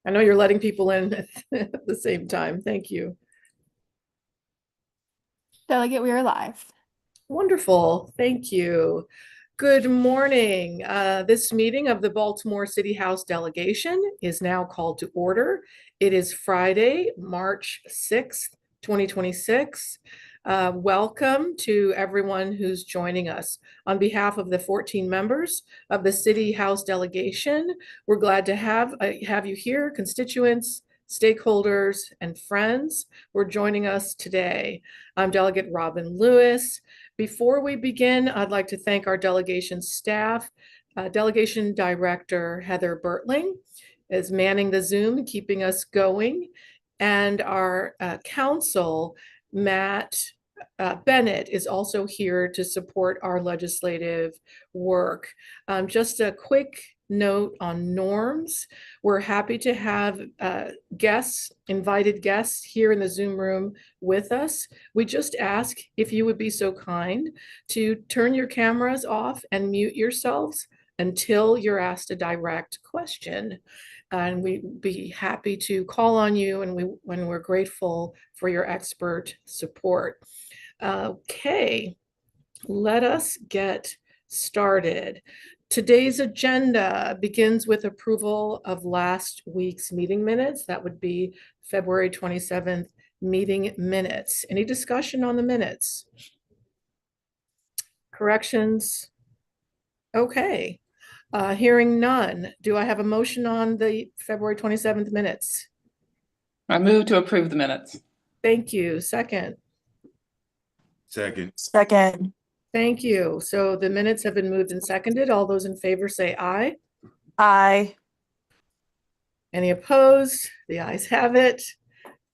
I know you're letting people in at the same time. Thank you. Delegate, we are live. Wonderful. Thank you. Good morning. This meeting of the Baltimore City House delegation is now called to order. It is Friday, March 6th, 2026. Welcome to everyone who's joining us. On behalf of the 14 members of the City House delegation, we're glad to have you here, constituents, stakeholders, and friends who are joining us today. I'm Delegate Robin Lewis. Before we begin, I'd like to thank our delegation staff. Delegation Director Heather Bertling is manning the Zoom, keeping us going. And our counsel, Matt Bennett, is also here to support our legislative work. Just a quick note on norms. We're happy to have invited guests here in the Zoom room with us. We just ask if you would be so kind to turn your cameras off and mute yourselves until you're asked a direct question. And we'd be happy to call on you, and when we're grateful for your expert support. Okay, let us get started. Today's agenda begins with approval of last week's meeting minutes. That would be February 27th meeting minutes. Any discussion on the minutes? Corrections? Okay. Hearing none. Do I have a motion on the February 27th minutes? I move to approve the minutes. Thank you. Second. Second. Second. Thank you. So the minutes have been moved and seconded. All those in favor say aye. Aye. Any opposed? The ayes have it.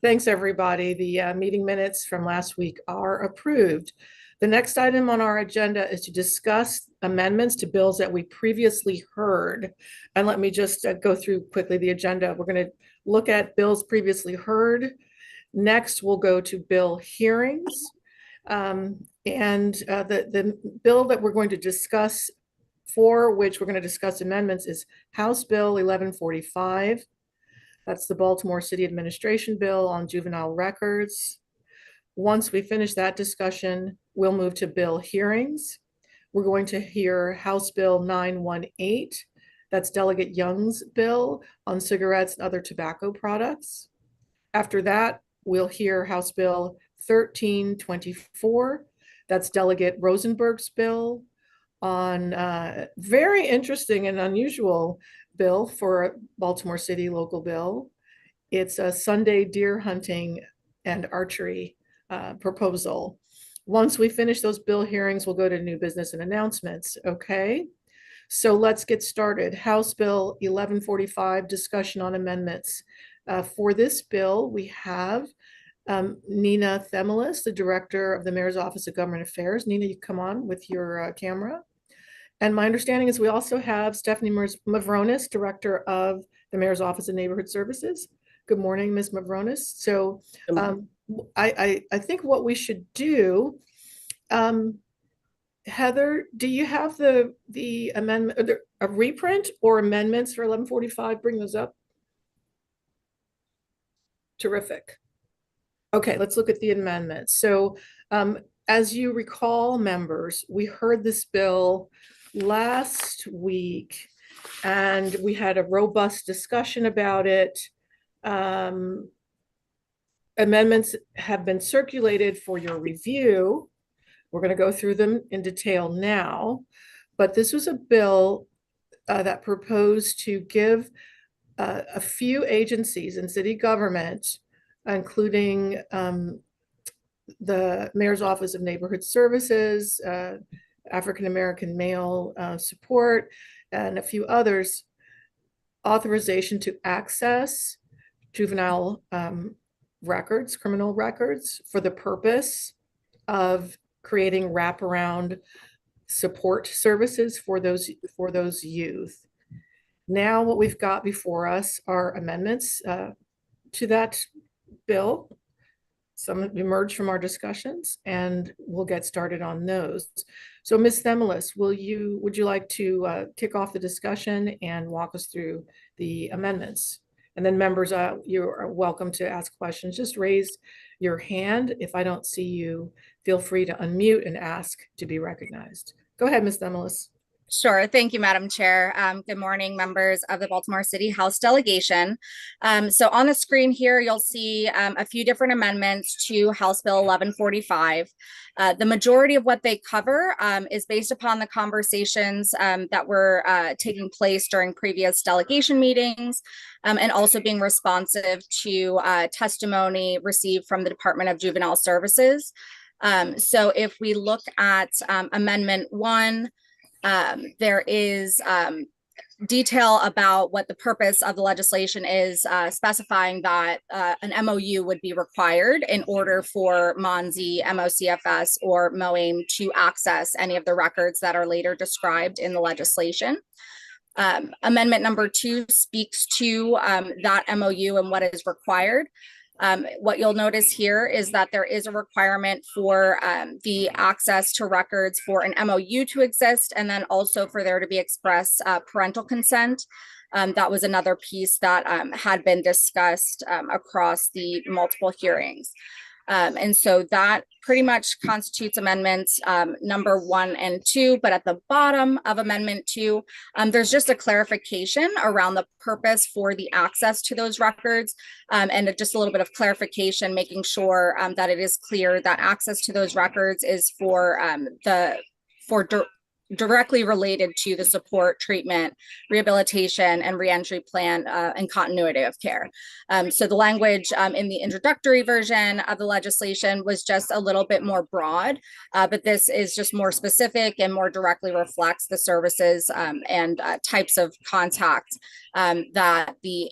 Thanks, everybody. The meeting minutes from last week are approved. The next item on our agenda is to discuss amendments to bills that we previously heard. And let me just go through quickly the agenda. We're going to look at bills previously heard. Next, we'll go to bill hearings. The bill that we're going to discuss, for which we're going to discuss amendments, is House Bill 1145. That's the Baltimore City Administration Bill on juvenile records. Once we finish that discussion, we'll move to bill hearings. We're going to hear House Bill 918. That's Delegate Young's bill on cigarettes and other tobacco products. After that, we'll hear House Bill 1324. That's Delegate Rosenberg's bill on very interesting and unusual bill for a Baltimore City local bill. It's a Sunday deer hunting and archery proposal. Once we finish those bill hearings, we'll go to new business and announcements. Okay, so let's get started. House Bill 1145, discussion on amendments. For this bill, we have Nina Themelis, the Director of the Mayor's Office of Government Affairs. Nina, you come on with your camera. And my understanding is we also have Stephanie Mavronis, Director of the Mayor's Office of Neighborhood Services. Good morning, Ms. Mavronis. So I think what we should do, Heather, do you have the amendment, a reprint or amendments for 1145? Bring those up. Terrific. Okay, let's look at the amendments. So as you recall, members, we heard this bill last week and we had a robust discussion about it. Amendments have been circulated for your review. We're going to go through them in detail now, but this was a bill that proposed to give a few agencies in city government, including the Mayor's Office of Neighborhood Services, African American Male Support, and a few others, authorization to access juvenile records, criminal records, for the purpose of creating wraparound support services for those youth. Now, what we've got before us are amendments to that bill. Some emerged from our discussions, and we'll get started on those. So, Ms. Themelis, would you like to kick off the discussion and walk us through the amendments? And then members, you are welcome to ask questions. Just raise your hand. If I don't see you, feel free to unmute and ask to be recognized. Go ahead, Ms. Demelis. Sure. Thank you, Madam Chair. Good morning, members of the Baltimore City House delegation. So on the screen here, you'll see a few different amendments to House Bill 1145. The majority of what they cover is based upon the conversations that were taking place during previous delegation meetings, and also being responsive to testimony received from the Department of Juvenile Services. So if we look at Amendment 1, there is detail about what the purpose of the legislation is, specifying that an MOU would be required in order for MONSE, MOCFS, or MOAIM to access any of the records that are later described in the legislation. Amendment number 2 speaks to that MOU and what is required. What you'll notice here is that there is a requirement for the access to records for an MOU to exist, and then also for there to be express parental consent. That was another piece that had been discussed across the multiple hearings. And so that pretty much constitutes amendments number 1 and 2, but at the bottom of amendment 2, there's just a clarification around the purpose for the access to those records, and just a little bit of clarification, making sure that it is clear that access to those records is for directly related to the support, treatment, rehabilitation, and reentry plan and continuity of care. So the language in the introductory version of the legislation was just a little bit more broad, but this is just more specific and more directly reflects the services and types of contact that the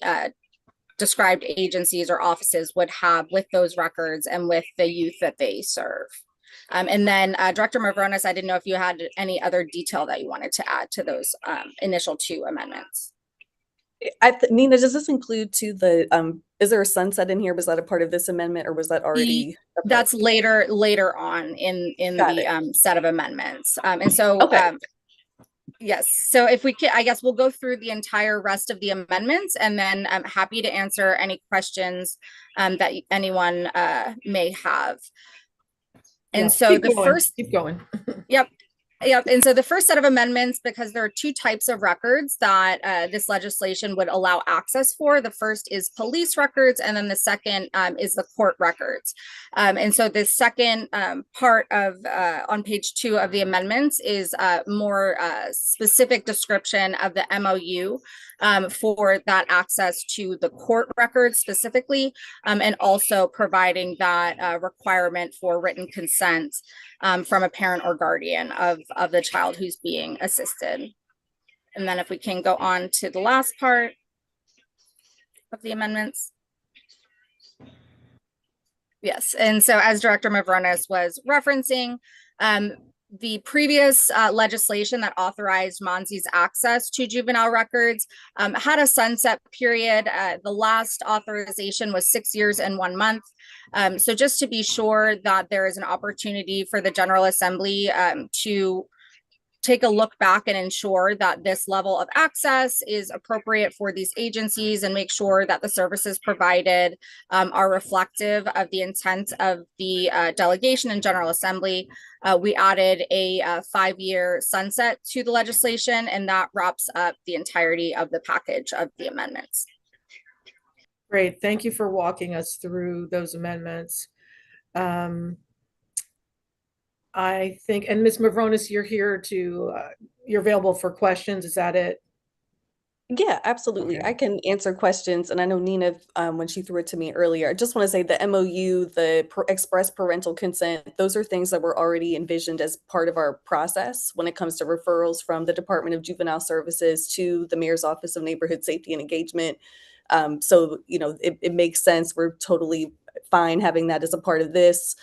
described agencies or offices would have with those records and with the youth that they serve. And then Director Mavronis, I didn't know if you had any other detail that you wanted to add to those initial 2 amendments. Nina, does this include to the, is there a sunset in here? Was that a part of this amendment or was that already? That's later on in the set of amendments. And so, okay. Yes, so if we can, I guess we'll go through the entire rest of the amendments, and then I'm happy to answer any questions that anyone may have. And so the first, keep going. Yep. And so the first set of amendments, because there are 2 types of records that this legislation would allow access for. The first is police records, and then the second is the court records. And so the second part of on page 2 of the amendments is more specific description of the MOU for that access to the court records specifically, and also providing that requirement for written consent from a parent or guardian of the child who's being assisted. And then if we can go on to the last part of the amendments. Yes, and so as Director Mavronis was referencing, the previous legislation that authorized MONSE's access to juvenile records had a sunset period. The last authorization was 6 years and 1 month. So just to be sure that there is an opportunity for the General Assembly to take a look back and ensure that this level of access is appropriate for these agencies and make sure that the services provided are reflective of the intent of the delegation and General Assembly. We added a 5-year sunset to the legislation, and that wraps up the entirety of the package of the amendments. Great. Thank you for walking us through those amendments. I think, and Ms. Mavronis, you're here to, you're available for questions. Is that it? Yeah, absolutely. Okay. I can answer questions. And I know Nina, when she threw it to me earlier, I just want to say the MOU, the express parental consent, those are things that were already envisioned as part of our process when it comes to referrals from the Department of Juvenile Services to the Mayor's Office of Neighborhood Safety and Engagement. So, you know, it makes sense. We're totally fine having that as a part of this.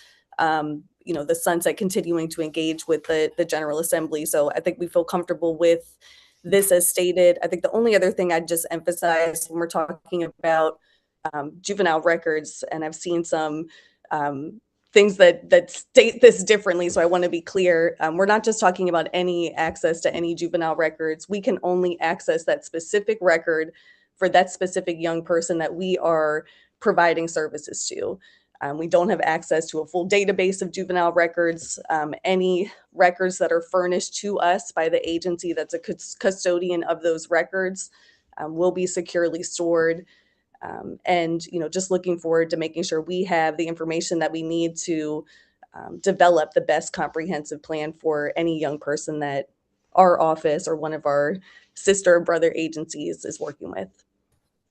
You know, the sunset continuing to engage with the General Assembly. So I think we feel comfortable with this as stated. I think the only other thing I'd just emphasize when we're talking about juvenile records, and I've seen some things that state this differently, so I want to be clear. We're not just talking about any access to any juvenile records. We can only access that specific record for that specific young person that we are providing services to. We don't have access to a full database of juvenile records. Any records that are furnished to us by the agency that's a custodian of those records will be securely stored. And just looking forward to making sure we have the information that we need to develop the best comprehensive plan for any young person that our office or one of our sister or brother agencies is working with.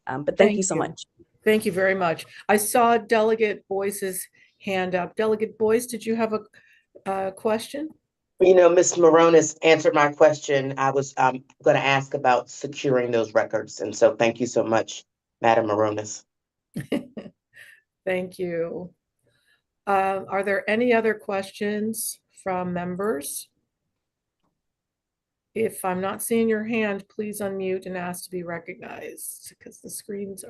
But thank you so much. Thank you very much. I saw Delegate Boyce's hand up. Delegate Boyce, did you have a question? Ms. Moronis answered my question. I was going to ask about securing those records. And so thank you so much, Madam Moronis. Thank you. Are there any other questions from members? If I'm not seeing your hand, please unmute and ask to be recognized because the screens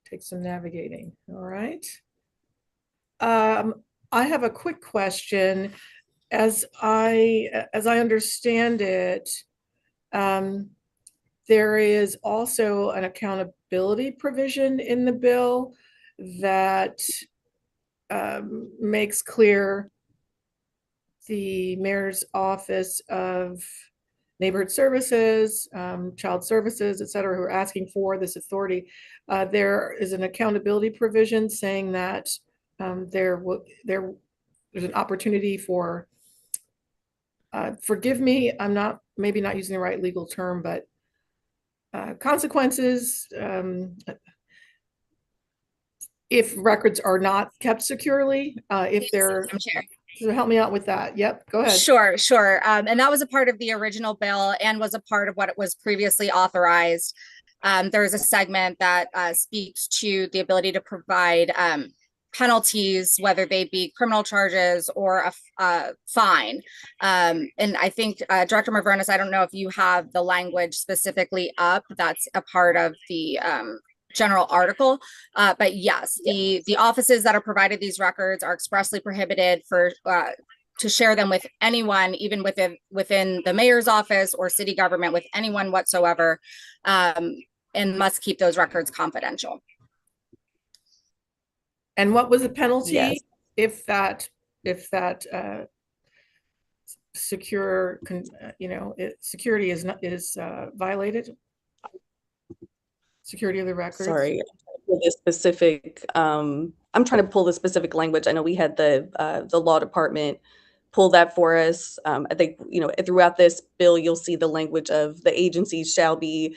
take some navigating. All right. I have a quick question. As I understand it, there is also an accountability provision in the bill that makes clear the mayor's office of neighborhood services, child services, et cetera, who are asking for this authority. There is an accountability provision saying that there's an opportunity for, forgive me, I'm maybe not using the right legal term, but consequences if records are not kept securely, if they're, so help me out with that. Yep, go ahead. Sure. And that was a part of the original bill and was a part of what it was previously authorized. There is a segment that speaks to the ability to provide penalties, whether they be criminal charges or a fine. And I think Director Mavronis, I don't know if you have the language specifically up. That's a part of the general article, but yes, the offices that are provided these records are expressly prohibited to share them with anyone, even within the mayor's office or city government, with anyone whatsoever, and must keep those records confidential. And what was the penalty? Yes. if that security is violated? Security of the records. Sorry, for the specific. I'm trying to pull the specific language. I know we had the law department pull that for us. I think throughout this bill, you'll see the language of the agencies shall be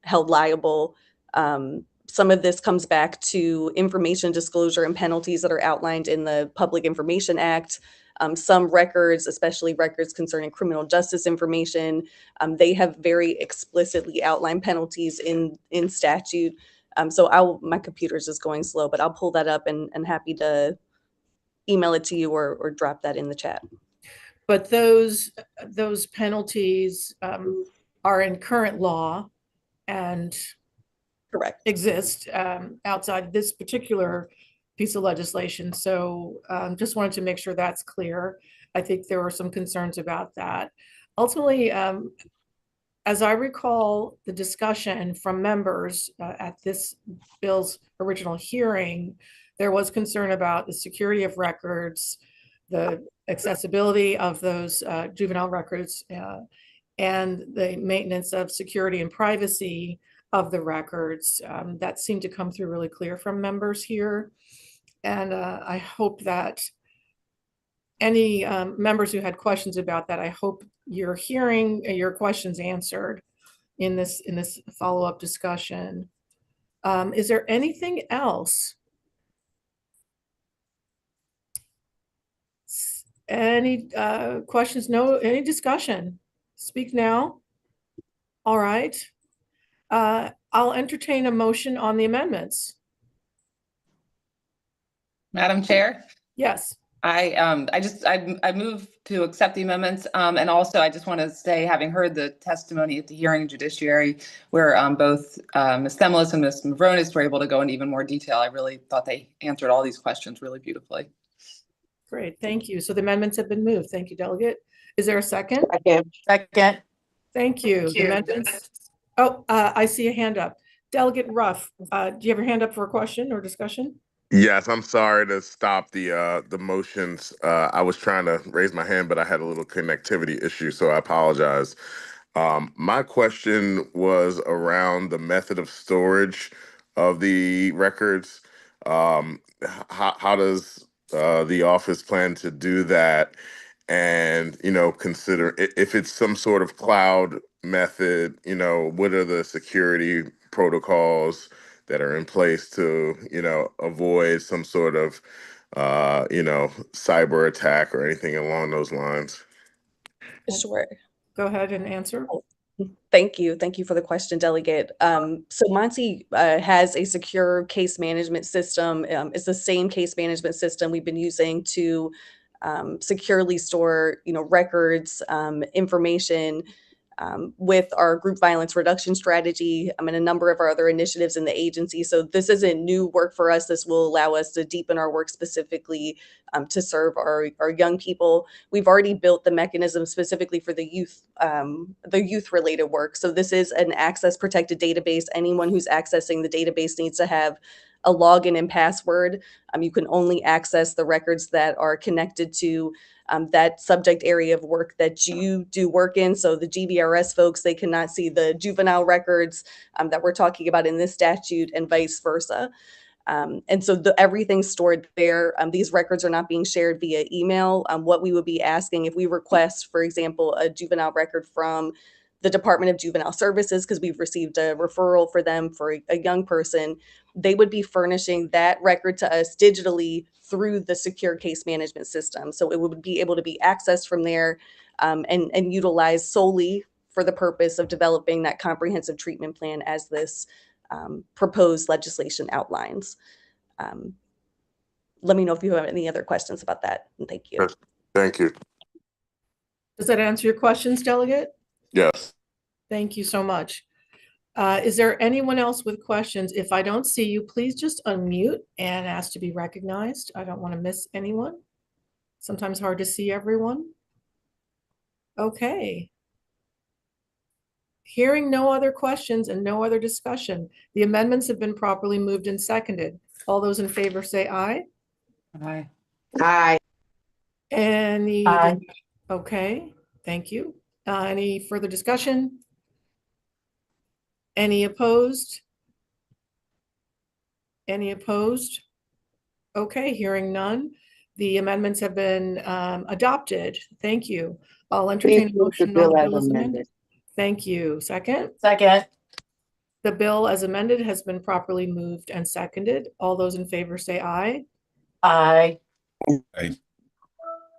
held liable. Some of this comes back to information disclosure and penalties that are outlined in the Public Information Act. Some records, especially records concerning criminal justice information, they have very explicitly outlined penalties in statute. So my computer's just going slow, but I'll pull that up and happy to email it to you or drop that in the chat. But those penalties are in current law and correct exist outside this particular piece of legislation. So just wanted to make sure that's clear. I think there were some concerns about that. Ultimately, as I recall the discussion from members at this bill's original hearing, there was concern about the security of records, the accessibility of those juvenile records, and the maintenance of security and privacy of the records. That seemed to come through really clear from members here. And I hope that any members who had questions about that, I hope you're hearing your questions answered in this follow-up discussion. Is there anything else? Any questions? No, any discussion? Speak now. All right. I'll entertain a motion on the amendments. Madam Chair? Yes. I move to accept the amendments. And also I just want to say, having heard the testimony at the hearing judiciary where both Ms. Themelis and Ms. Mavronis were able to go in even more detail, I really thought they answered all these questions really beautifully. Great, thank you. So the amendments have been moved. Thank you, Delegate. Is there a second? Second. Thank you. The amendments. Oh, I see a hand up. Delegate Ruff, do you have your hand up for a question or discussion? Yes, I'm sorry to stop the motions. I was trying to raise my hand, but I had a little connectivity issue, so I apologize. My question was around the method of storage of the records. How does the office plan to do that? And, consider if it's some sort of cloud method, what are the security protocols that are in place to, avoid some sort of, cyber attack or anything along those lines? Sure. Go ahead and answer. Thank you. Thank you for the question, Delegate. So Monty has a secure case management system. It's the same case management system we've been using to securely store, records, information, with our group violence reduction strategy, and a number of our other initiatives in the agency. So this isn't new work for us. This will allow us to deepen our work specifically to serve our young people. We've already built the mechanism specifically for the youth related work. So this is an access protected database. Anyone who's accessing the database needs to have a login and password. You can only access the records that are connected to that subject area of work that you do work in. So the GVRS folks, they cannot see the juvenile records that we're talking about in this statute, and vice versa. And so everything's stored there. These records are not being shared via email. What we would be asking if we request, for example, a juvenile record from the Department of Juvenile Services, because we've received a referral for them for a young person, they would be furnishing that record to us digitally through the secure case management system. So it would be able to be accessed from there and utilized solely for the purpose of developing that comprehensive treatment plan as this proposed legislation outlines. Let me know if you have any other questions about that. And thank you. Yes. Thank you. Does that answer your questions, Delegate? Yes. Thank you so much. Is there anyone else with questions? If I don't see you, please just unmute and ask to be recognized. I don't want to miss anyone. Sometimes hard to see everyone. Okay. Hearing no other questions and no other discussion, the amendments have been properly moved and seconded. All those in favor say aye. Aye. Aye. Any? Aye. Okay, thank you. Any further discussion? Any opposed? Any opposed? Okay, hearing none. The amendments have been adopted. Thank you. I'll entertain a motion on the bill as amended. Thank you. Second? Second. The bill as amended has been properly moved and seconded. All those in favor say aye. Aye. Aye.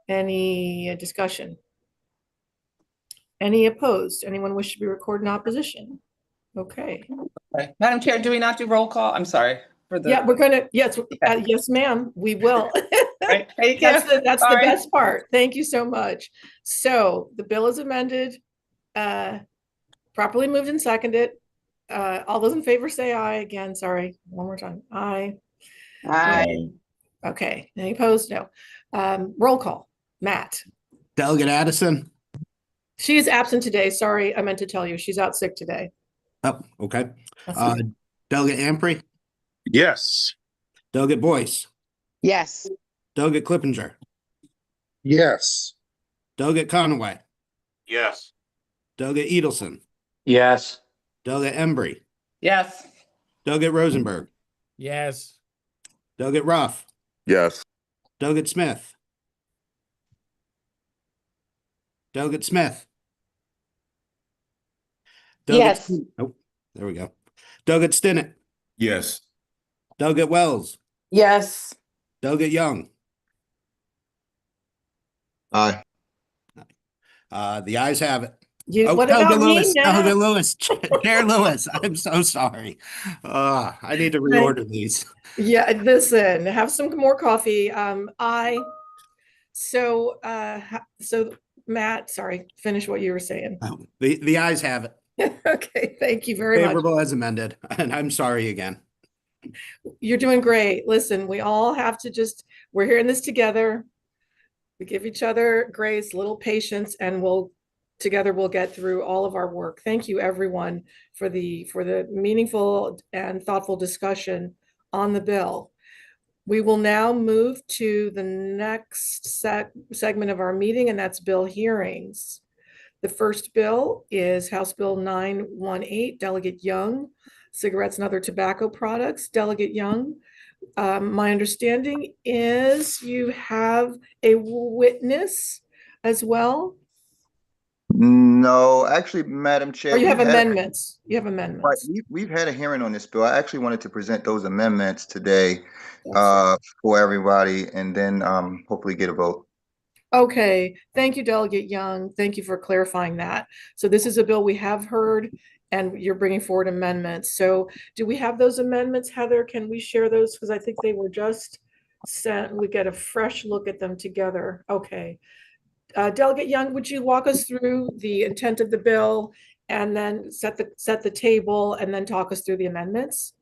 Any discussion? Any opposed? Anyone wish to be recorded in opposition? Okay. Okay. Madam Chair, do we not do roll call? I'm sorry for the. Yeah, we're gonna, yes, yes, ma'am, we will. Right. Thank you. That's the Sorry. best part. Thank you so much. So the bill is amended, properly moved and seconded. All those in favor say aye. Again, sorry, one more time. Aye. Aye. Okay, any opposed? No. Roll call. Matt. Delegate Addison. She is absent today. Sorry, I meant to tell you, she's out sick today. Oh, okay. That's okay. Delegate Ampry. Yes. Delegate Boyce. Yes. Delegate Clippinger. Yes. Delegate Conaway. Yes. Delegate Edelson. Yes. Delegate Embry. Yes. Delegate Rosenberg. Yes. Delegate Ruff. Yes. Delegate Smith. Delegate Smith. Yes. Oh, there we go. Delegate Stinnett. Yes. Delegate Wells. Yes. Delegate Young. Aye. The ayes have it. What Delegate about me Lewis. now? Delegate Lewis. Chair Lewis. I'm so sorry. I need to reorder these. Yeah, listen, have some more coffee. So Matt, sorry, finish what you were saying. The ayes have it. Okay, thank you very much. Favorable as amended. And I'm sorry again. You're doing great. Listen, we all have to we're here in this together. We give each other grace, a little patience, and we'll together we'll get through all of our work. Thank you, everyone, for the meaningful and thoughtful discussion on the bill. We will now move to the next segment of our meeting, and that's bill hearings. The first bill is House Bill 918, Delegate Young, cigarettes and other tobacco products. Delegate Young, my understanding is you have a witness as well. No, actually, Madam Chair, Or you have we've had amendments. You have right, amendments. we've had a hearing on this bill. I actually wanted to present those amendments today That's right. for everybody, and then hopefully get a vote. Okay, thank you, Delegate Young. Thank you for clarifying that. So this is a bill we have heard, and you're bringing forward amendments. So do we have those amendments, Heather? Can we share those? Because I think they were just sent. We get a fresh look at them together. Okay. Delegate Young, would you walk us through the intent of the bill and then set the table and then talk us through the amendments?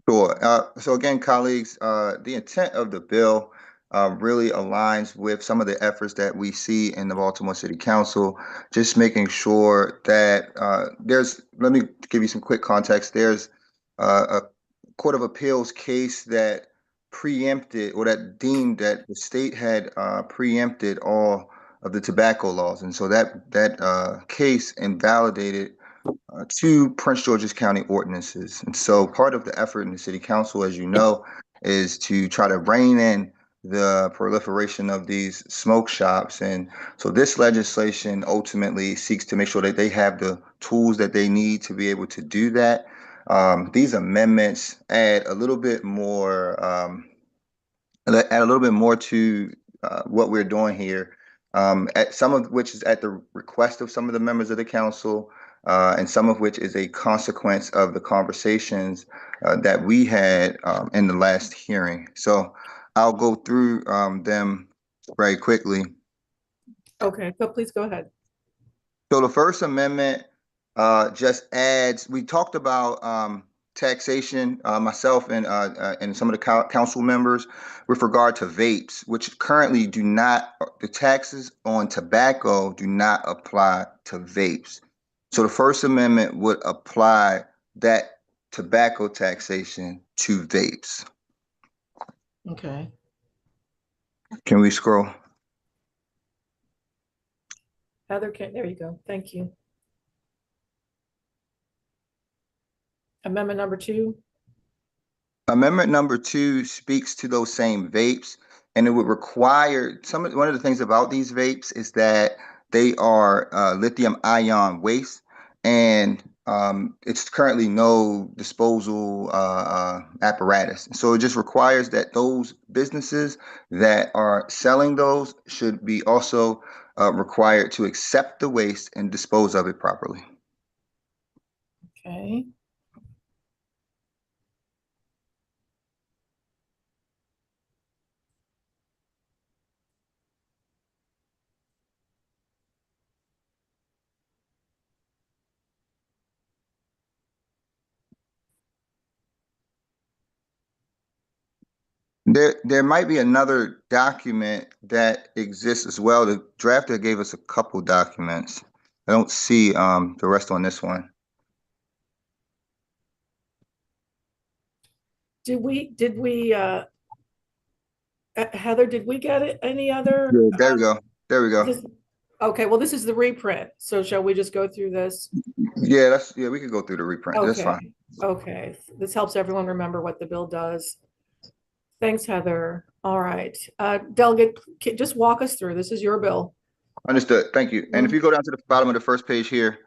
Sure. So again, colleagues, the intent of the bill really aligns with some of the efforts that we see in the Baltimore City Council, just making sure that let me give you some quick context. There's a Court of Appeals case that preempted or that deemed that the state had preempted all of the tobacco laws. And so that case invalidated two Prince George's County ordinances. And so part of the effort in the city council, as you know, is to try to rein in the proliferation of these smoke shops. And so this legislation ultimately seeks to make sure that they have the tools that they need to be able to do that. These amendments add a little bit more to what we're doing here, at some of which is at the request of some of the members of the council, and some of which is a consequence of the conversations that we had in the last hearing. So I'll go through them very quickly. Okay, so please go ahead. So the First Amendment just adds, we talked about taxation, myself and some of the council members, with regard to vapes, which currently the taxes on tobacco do not apply to vapes. So the First Amendment would apply that tobacco taxation to vapes. Okay. Can we scroll? Heather, there you go. Thank you. Amendment number 2. Amendment number 2 speaks to those same vapes, and it would require one of the things about these vapes is that they are lithium ion waste, and it's currently no disposal apparatus. So it just requires that those businesses that are selling those should be also required to accept the waste and dispose of it properly. Okay. There might be another document that exists as well. The drafter gave us a couple documents. I don't see the rest on this one. Did we Heather, did we get it? Any other? Yeah, there we go. There we go. Okay, well, this is the reprint. So shall we just go through this? Yeah, we could go through the reprint. Okay. That's fine. Okay. This helps everyone remember what the bill does. Thanks, Heather. All right. Delegate, just walk us through. This is your bill. Understood. Thank you. And if you go down to the bottom of the first page here,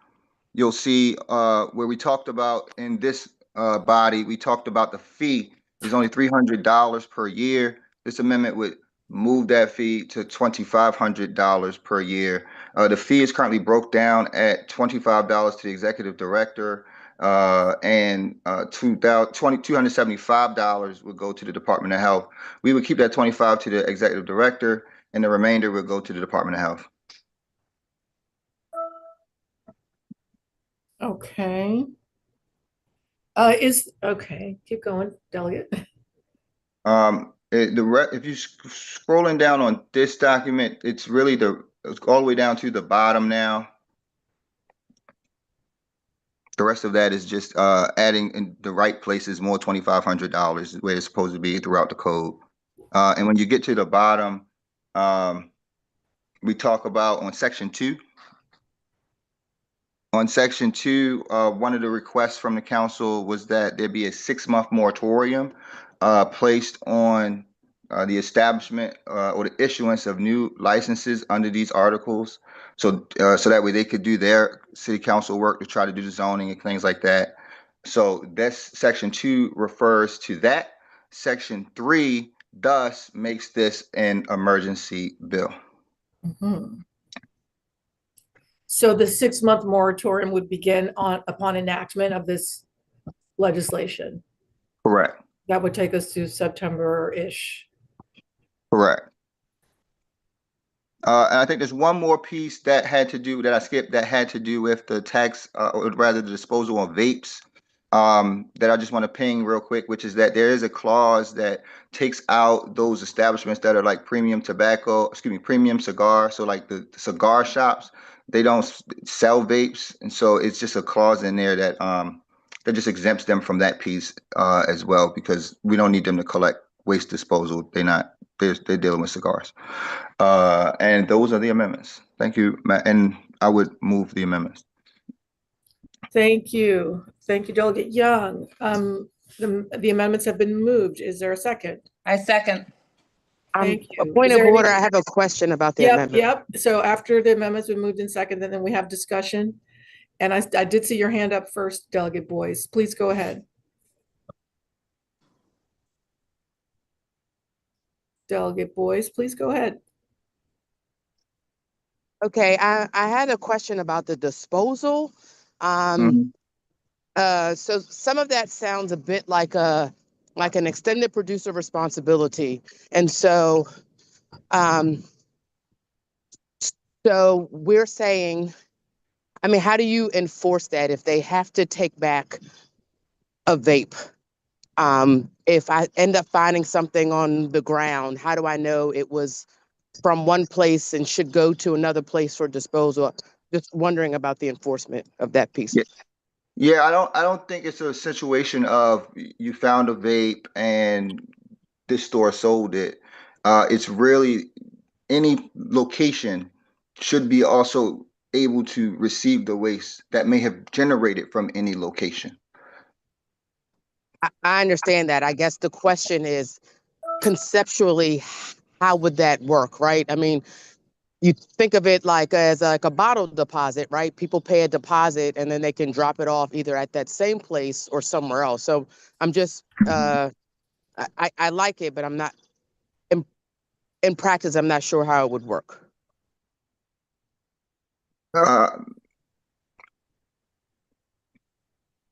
you'll see where we talked about in this body, we talked about the fee is only $300 per year. This amendment would move that fee to $2,500 per year. The fee is currently broke down at $25 to the executive director, and $275 would go to the Department of Health. We would keep that $25 to the executive director, and the remainder would go to the Department of Health. Okay. Okay, keep going, Delegate. If you scrolling down on this document, it's all the way down to the bottom now. The rest of that is just adding in the right places more $2,500 where it's supposed to be throughout the code. And when you get to the bottom, we talk about on section 2. On section 2, one of the requests from the council was that there be a 6-month moratorium placed on the establishment or the issuance of new licenses under these articles. So that way they could do their city council work to try to do the zoning and things like that. So this section 2 refers to that. Section 3 thus makes this an emergency bill. Mhm. So the 6-month moratorium would begin upon enactment of this legislation. Correct. That would take us to September-ish. Correct. And I think there's one more piece that I skipped that had to do with the tax, or rather the disposal of vapes, that I just want to ping real quick, which is that there is a clause that takes out those establishments that are like premium cigar. So like the cigar shops, they don't sell vapes. And so it's just a clause in there that just exempts them from that piece as well, because we don't need them to collect waste disposal. They're dealing with cigars. And those are the amendments. Thank you, Matt. And I would move the amendments. Thank you. Thank you, Delegate Young. The amendments have been moved. Is there a second? I second. Thank A you. point Is of there any- order, I have a question about the Yep, amendment. yep. So after the amendments been moved in second, then we have discussion. And I did see your hand up first, Delegate Boyce. Please go ahead. Delegate Boyce, please go ahead. Okay, I had a question about the disposal. So some of that sounds a bit like an extended producer responsibility. And so so we're saying, I mean, how do you enforce that if they have to take back a vape? If I end up finding something on the ground, how do I know it was from one place and should go to another place for disposal? Just wondering about the enforcement of that piece. Yeah, I don't think it's a situation of you found a vape and this store sold it. It's really any location should be also able to receive the waste that may have generated from any location. I understand that. I guess the question is conceptually, how would that work, right? I mean, you think of it like as like a bottle deposit, right? People pay a deposit and then they can drop it off either at that same place or somewhere else. So I'm just, I like it, but I'm not, in practice, I'm not sure how it would work.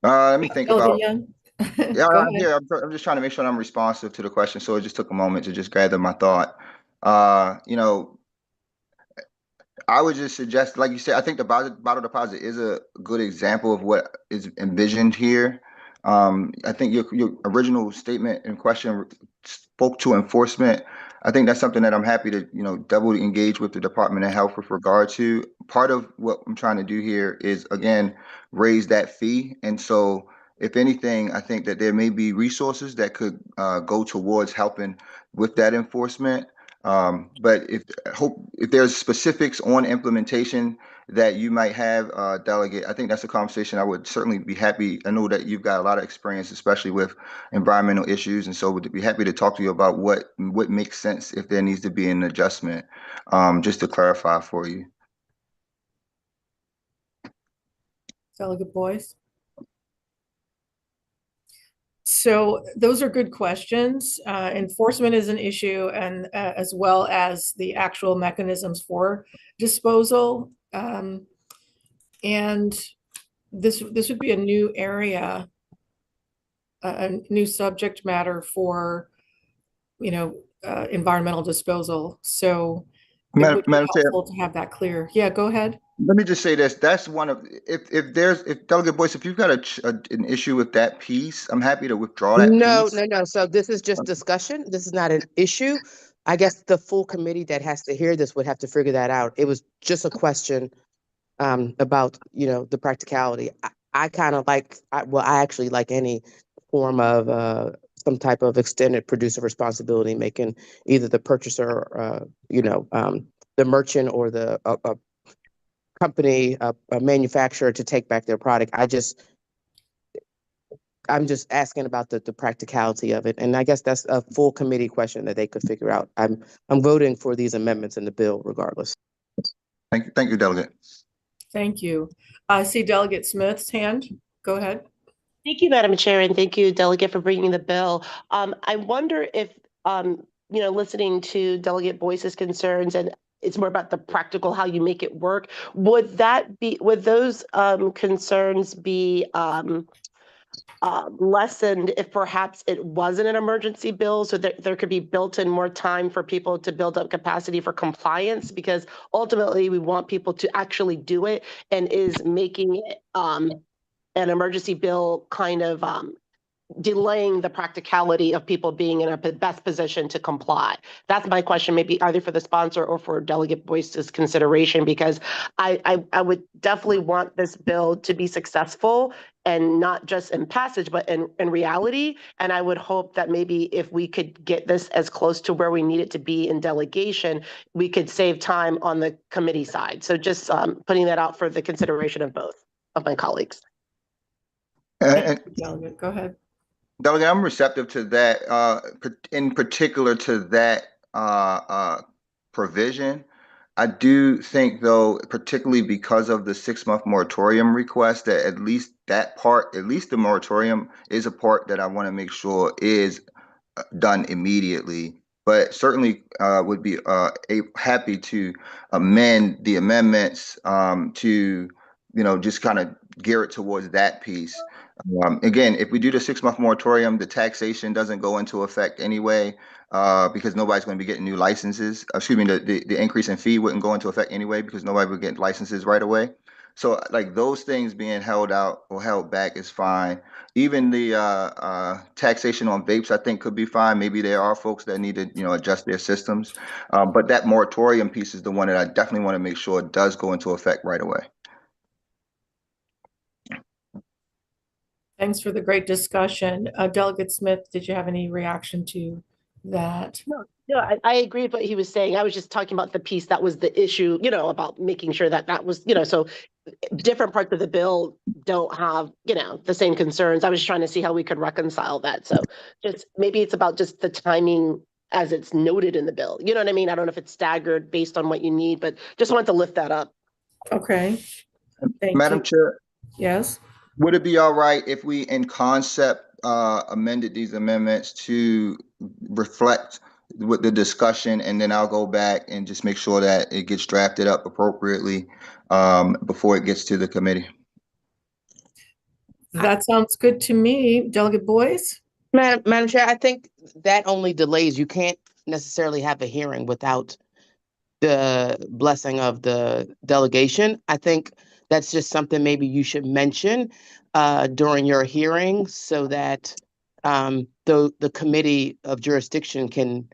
Let me think Delegate about. Young. Yeah, Go I'm ahead. here. I'm just trying to make sure I'm responsive to the question, so it just took a moment to just gather my thought. You know, I would just suggest, like you said, I think the bottle deposit is a good example of what is envisioned here. I think your original statement and question spoke to enforcement. I think that's something that I'm happy to, doubly engage with the Department of Health with regard to. Part of what I'm trying to do here is, again, raise that fee. And so, if anything, I think that there may be resources that could go towards helping with that enforcement. But if there's specifics on implementation that you might have, Delegate, I think that's a conversation I would certainly be happy. I know that you've got a lot of experience, especially with environmental issues, and so would be happy to talk to you about what makes sense if there needs to be an adjustment, just to clarify for you. Delegate Boyce. So those are good questions. Enforcement is an issue, and as well as the actual mechanisms for disposal. And this would be a new area, a new subject matter for, environmental disposal. So it would be Madam Chair, helpful to have that clear. Yeah, go ahead. let me just say this. That's one of, if Delegate Boyce, if you've got an issue with that piece, I'm happy to withdraw that No. piece. So this is just discussion. This is not an issue. I guess the full committee that has to hear this would have to figure that out. It was just a question about, the practicality. I kind of like, I actually like any form of some type of extended producer responsibility, making either the purchaser, the merchant or the company, a manufacturer to take back their product. I'm just asking about the practicality of it, and I guess that's a full committee question that they could figure out. I'm voting for these amendments in the bill regardless. Thank you, Delegate. Thank you. I see Delegate Smith's hand. Go ahead. Thank you, Madam Chair, and thank you, Delegate, for bringing the bill. I wonder if, listening to Delegate Boyce's concerns, and it's more about the practical, how you make it work. Would those concerns be lessened if perhaps it wasn't an emergency bill, so that there could be built in more time for people to build up capacity for compliance? Because ultimately we want people to actually do it, and is making it an emergency bill kind of delaying the practicality of people being in a best position to comply? That's my question, maybe either for the sponsor or for Delegate Boyce's consideration, because I would definitely want this bill to be successful, and not just in passage, but in reality. And I would hope that maybe if we could get this as close to where we need it to be in delegation, we could save time on the committee side. So just putting that out for the consideration of both of my colleagues. Delegate, go ahead. Delegate, I'm receptive to that, in particular to that provision. I do think, though, particularly because of the 6-month moratorium request, that at least that part, at least the moratorium, is a part that I want to make sure is done immediately. But certainly would be happy to amend the amendments to, just kind of gear it towards that piece. Again, if we do the 6-month moratorium, the taxation doesn't go into effect anyway, because nobody's going to be getting new licenses. Excuse me, the increase in fee wouldn't go into effect anyway because nobody would get licenses right away. So like those things being held out or held back is fine. Even the taxation on vapes, I think, could be fine. Maybe there are folks that need to, adjust their systems. But that moratorium piece is the one that I definitely want to make sure does go into effect right away. Thanks for the great discussion. Delegate Smith, did you have any reaction to that? No, I agree with what he was saying. I was just talking about the piece that was the issue, about making sure that was, so different parts of the bill don't have, the same concerns. I was just trying to see how we could reconcile that. So just maybe it's about just the timing as it's noted in the bill. You know what I mean? I don't know if it's staggered based on what you need, but just wanted to lift that up. Okay. Thank Madam you. Chair, Yes. would it be all right if we, in concept, amended these amendments to reflect with the discussion, and then I'll go back and just make sure that it gets drafted up appropriately before it gets to the committee? That sounds good to me. Delegate Boyce? Madam Chair, I think that only delays. You can't necessarily have a hearing without the blessing of the delegation. I think that's just something maybe you should mention during your hearing, so that the committee of jurisdiction can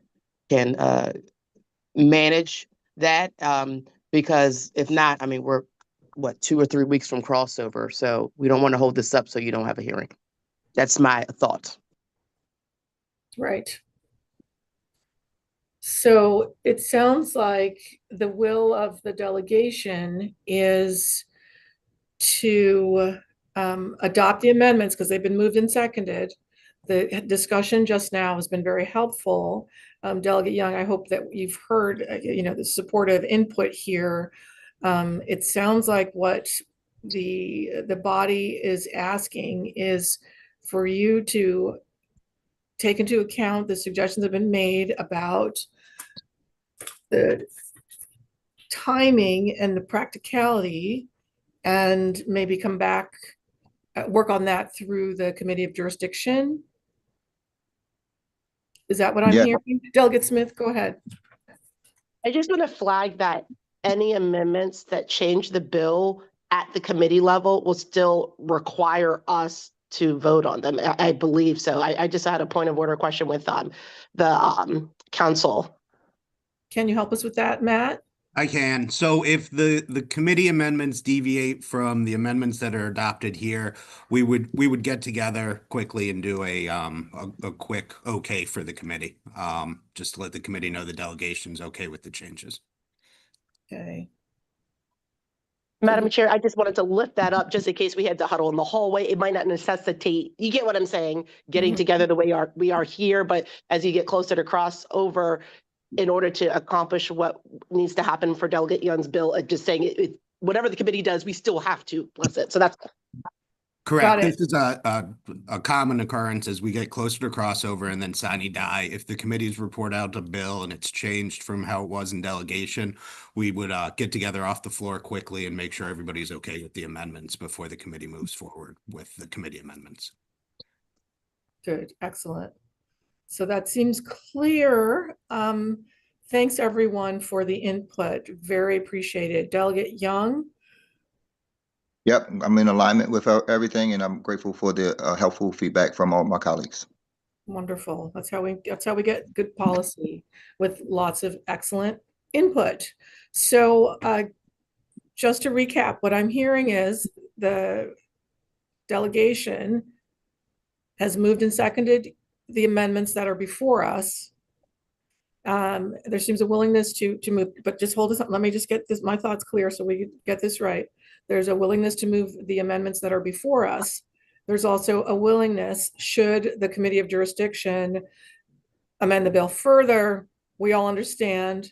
manage that. Because if not, I mean, we're 2 or 3 weeks from crossover, so we don't want to hold this up so you don't have a hearing. That's my thought. Right. So it sounds like the will of the delegation is to adopt the amendments because they've been moved and seconded. The discussion just now has been very helpful. Delegate Young, I hope that you've heard, the supportive input here. It sounds like what the body is asking is for you to take into account the suggestions that have been made about the timing and the practicality, and maybe come back, work on that through the committee of jurisdiction. Is that what I'm hearing? Delegate Smith, go ahead. I just want to flag that any amendments that change the bill at the committee level will still require us to vote on them. I believe so. I just had a point of order question with the council. Can you help us with that, Matt? I can. So if the committee amendments deviate from the amendments that are adopted here, we would get together quickly and do a quick okay for the committee. Just to let the committee know the delegation's okay with the changes. Okay. Madam Chair, I just wanted to lift that up just in case we had to huddle in the hallway. It might not necessitate, you get what I'm saying, getting together the way we are here, but as you get closer to crossover, in order to accomplish what needs to happen for Delegate Young's bill, just saying whatever the committee does, we still have to bless it. So that's Correct. Got it. This is a common occurrence as we get closer to crossover and then sine die. If the committees report out a bill and it's changed from how it was in delegation, we would get together off the floor quickly and make sure everybody's okay with the amendments before the committee moves forward with the committee amendments. Good, excellent. So that seems clear. Thanks everyone for the input. Very appreciated. Delegate Young, Yep, I'm in alignment with everything, and I'm grateful for the helpful feedback from all my colleagues. wonderful. That's how we get good policy with lots of excellent input. So just to recap, what I'm hearing is the delegation has moved and seconded the amendments that are before us. There seems a willingness to move, but just hold this up. Let me just get my thoughts clear so we get this right. There's a willingness to move the amendments that are before us. There's also a willingness, should the Committee of Jurisdiction amend the bill further, we all understand.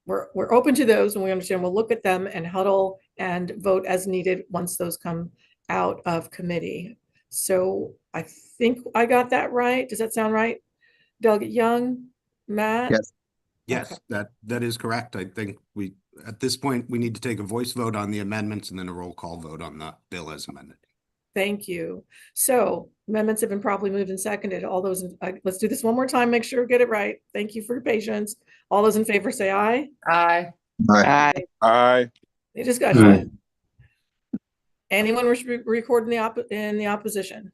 We're open to those, and we understand we'll look at them and huddle and vote as needed once those come out of committee. So I think I got that right. Does that sound right? Delegate Young, Matt? Yes. Yes, that is correct. I think at this point, we need to take a voice vote on the amendments and then a roll call vote on the bill as amended. Thank you. So amendments have been properly moved and seconded. All those, let's do this one more time, make sure we get it right. Thank you for your patience. All those in favor say aye. Aye. Aye. Aye. Any discussion? Anyone record in the opposition?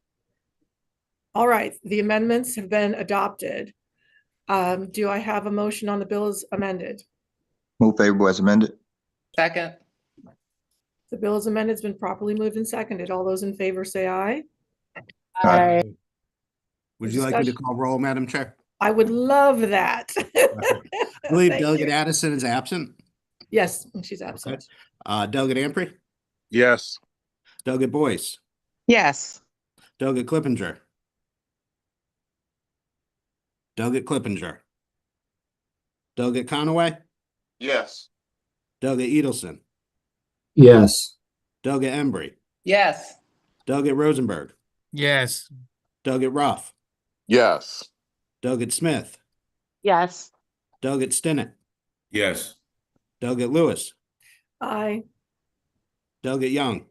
All right, the amendments have been adopted. Do I have a motion on the bill as amended? Move favorable as amended. Second. The bill as amended has been properly moved and seconded. All those in favor say aye. Aye. Would you like me to call roll, Madam Chair? I would love that. I believe Thank Delegate you. Addison is absent. Yes, she's absent. Delegate Ampry? Yes. Delegate Boyce? Yes. Delegate Clippinger? Delegate Clippinger? Delegate Conaway? Yes. Delegate Edelson? Yes. Delegate Embry? Yes. Delegate Rosenberg? Yes. Delegate Ruff? Yes. Delegate Smith? yes. Delegate Stinnett? Yes. Delegate Lewis? Aye. Delegate Young?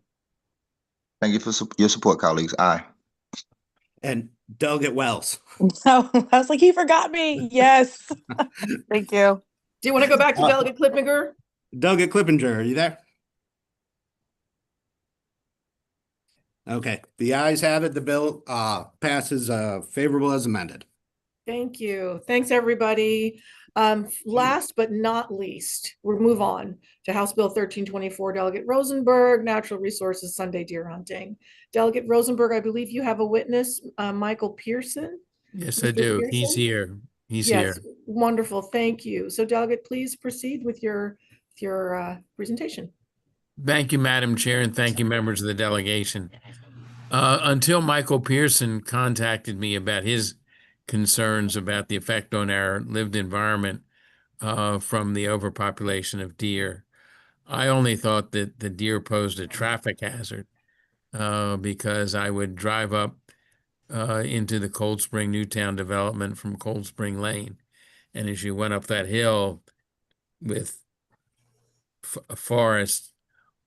Thank you for your support, colleagues. Aye. And Delegate Wells? No, I was like, he forgot me. Yes. Thank you. Do you want to go back to Delegate Clippinger? Delegate Clippinger, are you there? Okay, the ayes have it. The bill passes favorable as amended. Thank you. Thanks, everybody. Last but not least, we'll move on to House Bill 1324, Delegate Rosenberg, Natural Resources Sunday Deer Hunting. Delegate Rosenberg, I believe you have a witness, Michael Pearson. Yes, Mr. I do. Pearson? He's here. He's Yes, here. wonderful. Thank you. So Delegate, please proceed with your presentation. Thank you, Madam Chair, and thank you, members of the delegation. Until Michael Pearson contacted me about his concerns about the effect on our lived environment from the overpopulation of deer, I only thought that the deer posed a traffic hazard because I would drive up into the Cold Spring Newtown development from Cold Spring Lane. And as you went up that hill with a forest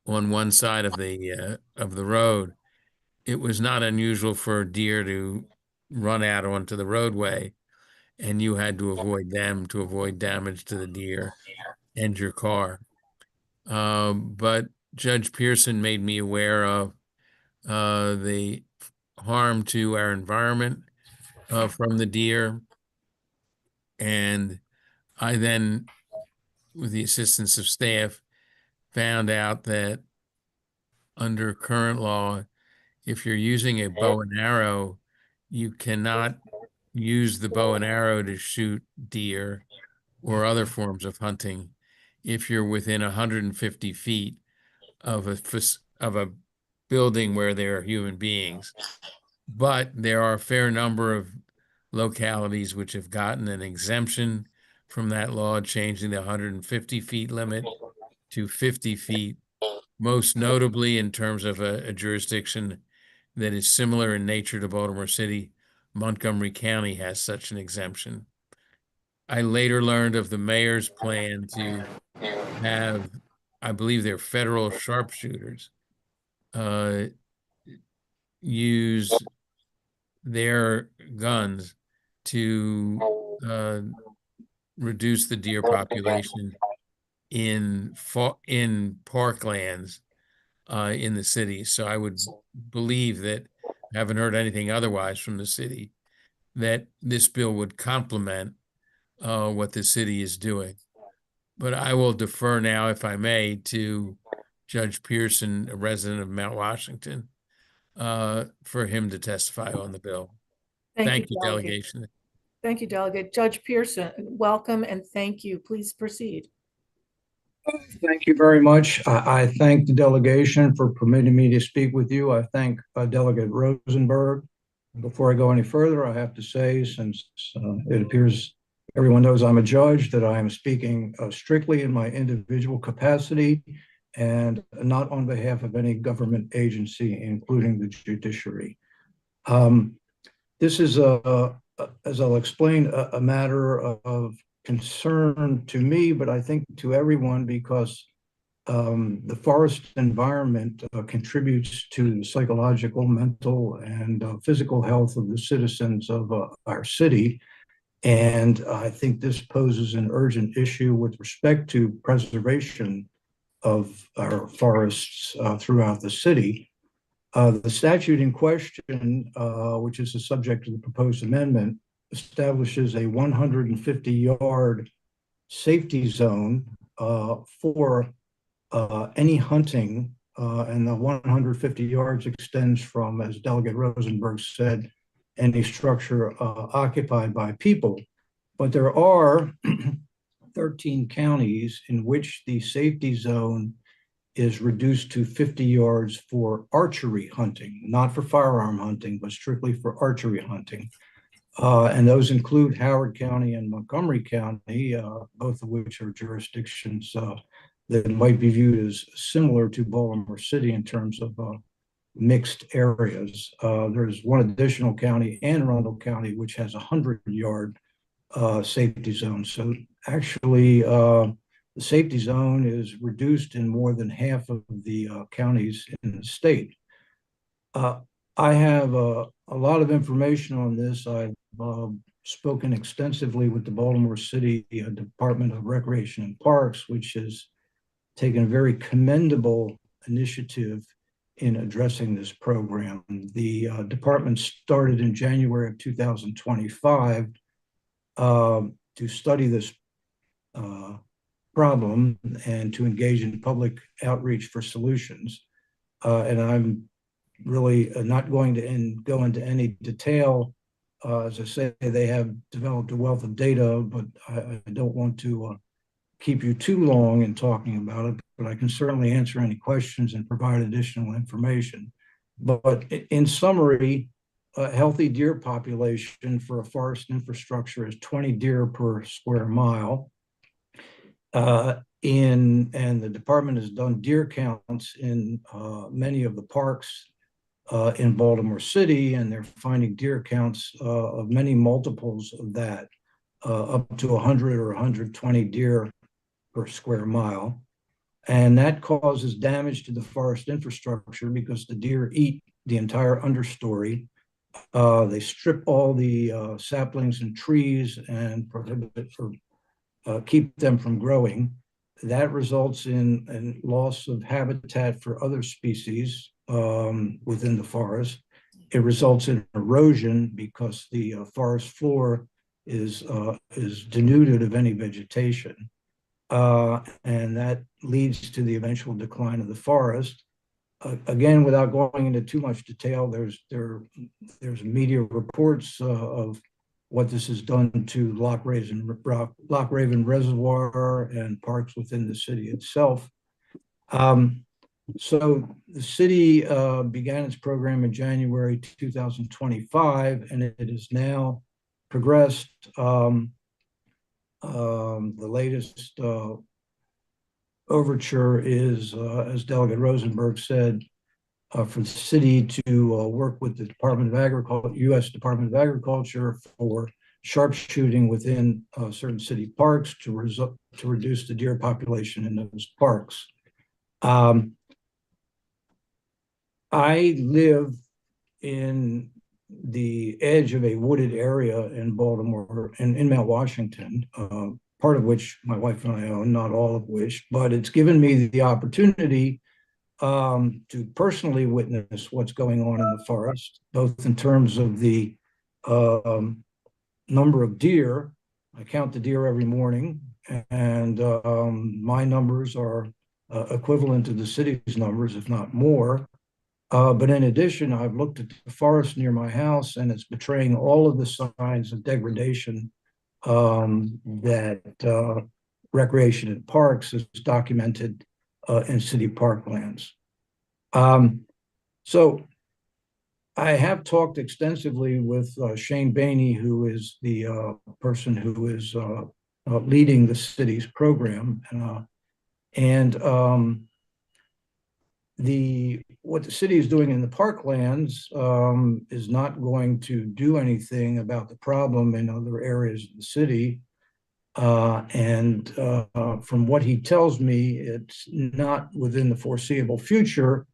on one side of the road, it was not unusual for a deer to run out onto the roadway, and you had to avoid them to avoid damage to the deer and your car. But Judge Pearson made me aware of the harm to our environment from the deer. And I then with the assistance of staff, found out that under current law, if you're using a bow and arrow, you cannot use the bow and arrow to shoot deer or other forms of hunting if you're within 150 feet of a building where there are human beings. But there are a fair number of localities which have gotten an exemption from that law, changing the 150 feet limit to 50 feet, most notably in terms of a jurisdiction that is similar in nature to Baltimore City. Montgomery County has such an exemption. I later learned of the mayor's plan to have, I believe they're federal sharpshooters, use their guns to reduce the deer population in parklands in the city. So I would believe that, I haven't heard anything otherwise from the city, that this bill would complement what the city is doing. But I will defer now, if I may, to Judge Pearson, a resident of Mount Washington, for him to testify on the bill. Thank you, Delegate. delegation. Thank you, Delegate. Judge Pearson, welcome and thank you. Please proceed. Thank you very much. I thank the delegation for permitting me to speak with you. I thank Delegate Rosenberg. Before I go any further, I have to say, since it appears everyone knows I'm a judge, that I am speaking strictly in my individual capacity and not on behalf of any government agency, including the judiciary. This is, as I'll explain, a matter of concern to me, but I think to everyone, because the forest environment contributes to the psychological, mental, and physical health of the citizens of our city. And I think this poses an urgent issue with respect to preservation of our forests throughout the city. The statute in question, which is the subject of the proposed amendment, establishes a 150-yard safety zone for any hunting, and the 150 yards extends from, as Delegate Rosenberg said, any structure occupied by people. But there are 13 counties in which the safety zone is reduced to 50 yards for archery hunting, not for firearm hunting, but strictly for archery hunting. And those include Howard County and Montgomery County, both of which are jurisdictions that might be viewed as similar to Baltimore City in terms of mixed areas. There's one additional county, Anne Arundel County, which has a 100-yard safety zone. So actually, the safety zone is reduced in more than half of the counties in the state. I have a lot of information on this. I've spoken extensively with the Baltimore City Department of Recreation and Parks, which has taken a very commendable initiative in addressing this program. The department started in January of 2025 to study this problem and to engage in public outreach for solutions. And I'm really not going to go into any detail. As I say, they have developed a wealth of data, but I don't want to keep you too long in talking about it, but I can certainly answer any questions and provide additional information. But in summary, a healthy deer population for a forest infrastructure is 20 deer per square mile. And the department has done deer counts in many of the parks in Baltimore City, and they're finding deer counts of many multiples of that, up to 100 or 120 deer per square mile. And that causes damage to the forest infrastructure because the deer eat the entire understory. They strip all the saplings and trees and prohibit or keep them from growing. That results in loss of habitat for other species within the forest. It results in erosion because the forest floor is denuded of any vegetation. and that leads to the eventual decline of the forest. Again, without going into too much detail, there's media reports of what this has done to Loch Raven Reservoir and parks within the city itself. So the city began its program in January 2025, and it has now progressed. The latest overture is, as Delegate Rosenberg said, for the city to work with the Department of Agriculture, U.S. Department of Agriculture, for sharpshooting within certain city parks to reduce the deer population in those parks. I live in the edge of a wooded area in Baltimore and in Mount Washington, part of which my wife and I own, not all of which, but it's given me the opportunity to personally witness what's going on in the forest, both in terms of the number of deer. I count the deer every morning, and my numbers are equivalent to the city's numbers, if not more. But in addition, I've looked at the forest near my house, and it's betraying all of the signs of degradation that recreation in parks is documented in city parklands. So I have talked extensively with Shane Bainey, who is the person who is leading the city's program, what the city is doing in the parklands is not going to do anything about the problem in other areas of the city. From what he tells me, it's not within the foreseeable future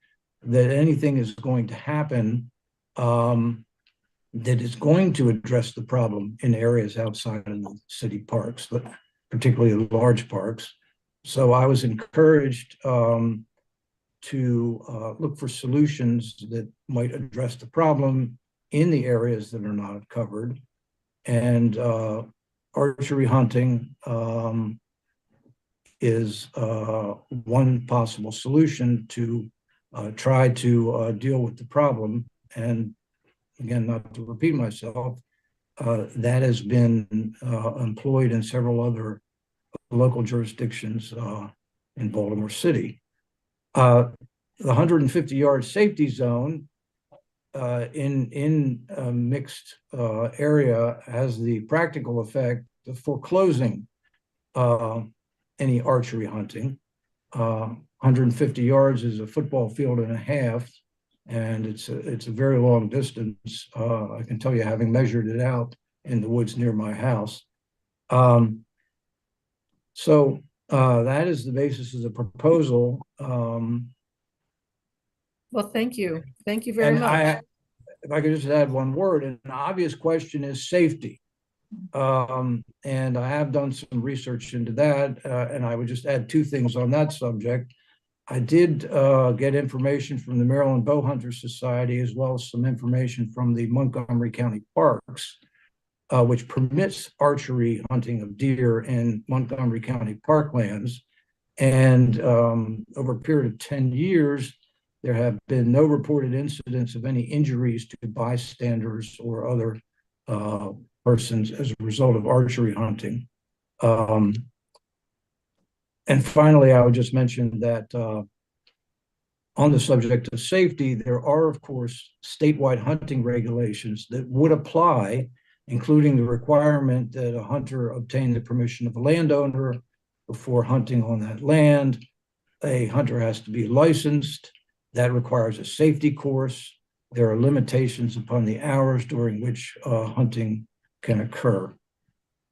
that anything is going to happen that is going to address the problem in areas outside of the city parks, but particularly large parks. So I was encouraged to look for solutions that might address the problem in the areas that are not covered. And archery hunting is one possible solution to try to deal with the problem. And again, not to repeat myself, that has been employed in several other local jurisdictions in Baltimore City. The 150-yard safety zone in a mixed area has the practical effect of foreclosing any archery hunting. 150 yards is a football field and a half, and it's a very long distance. I can tell you, having measured it out in the woods near my house. So that is the basis of the proposal. Well, thank you. Thank you very much. If I could just add one word, an obvious question is safety. And I have done some research into that, and I would just add two things on that subject. I did get information from the Maryland Bowhunter Society, as well as some information from the Montgomery County Parks, which permits archery hunting of deer in Montgomery County parklands. And over a period of 10 years, there have been no reported incidents of any injuries to bystanders or other persons as a result of archery hunting. And finally, I would just mention that on the subject of safety, there are, of course, statewide hunting regulations that would apply, including the requirement that a hunter obtain the permission of a landowner before hunting on that land. A hunter has to be licensed. That requires a safety course. There are limitations upon the hours during which hunting can occur.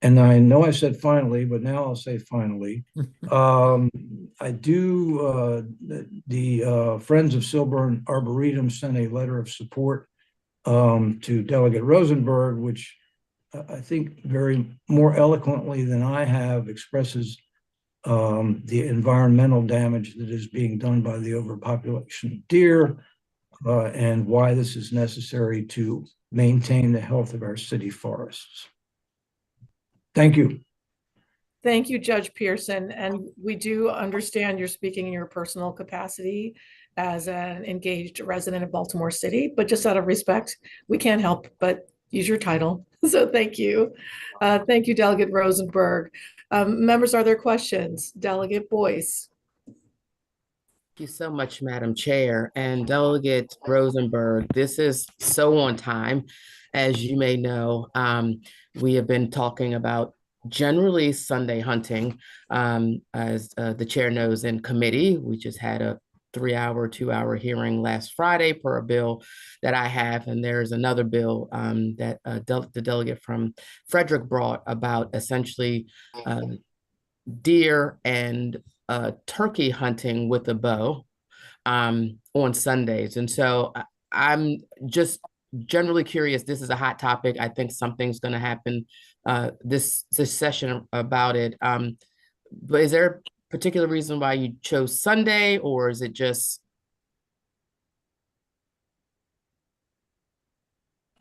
And I know I said finally, but now I'll say finally. I do, the Friends of Silburn Arboretum sent a letter of support to Delegate Rosenberg, which I think very more eloquently than I have expresses the environmental damage that is being done by the overpopulation of deer and why this is necessary to maintain the health of our city forests. Thank you. Thank you, Judge Pearson. And we do understand you're speaking in your personal capacity as an engaged resident of Baltimore City, but just out of respect, we can't help but use your title. So thank you. Thank you, Delegate Rosenberg. Members, are there questions? Delegate Boyce. Thank you so much, Madam Chair. And Delegate Rosenberg, this is so on time. As you may know, we have been talking about generally Sunday hunting. As the chair knows, in committee, we just had a 3-hour, 2-hour hearing last Friday for a bill that I have. And there's another bill that the delegate from Frederick brought about essentially deer and turkey hunting with a bow on Sundays. And so I'm just generally curious. This is a hot topic. I think something's going to happen this session about it. But is there a particular reason why you chose Sunday, or is it just?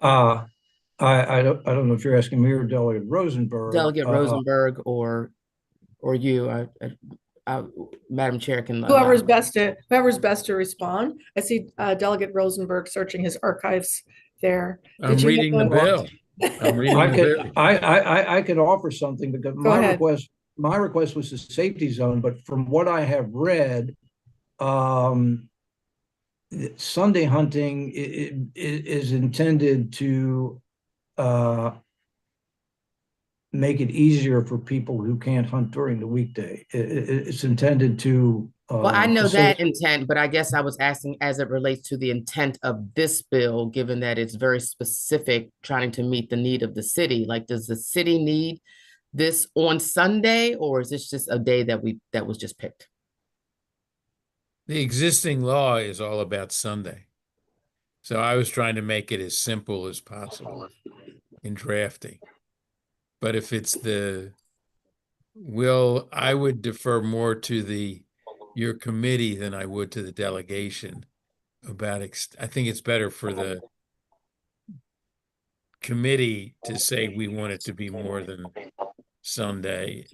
I don't know if you're asking me or Delegate Rosenberg. Delegate Rosenberg or you, Madam Chair, can whoever's best to respond. I see Delegate Rosenberg searching his archives there. I'm reading the bill. I'm reading the bill. I could offer something because my request was a safety zone, but from what I have read, Sunday hunting is intended to make it easier for people who can't hunt during the weekday. It's intended to. Well, I know that intent, but I guess I was asking as it relates to the intent of this bill, given that it's very specific, trying to meet the need of the city. Like, does the city need this on Sunday, or is this just a day that was just picked? The existing law is all about Sunday. So I was trying to make it as simple as possible in drafting. But if it's I would defer more to your committee than I would to the delegation about, I think it's better for the committee to say we want it to be more than Sunday.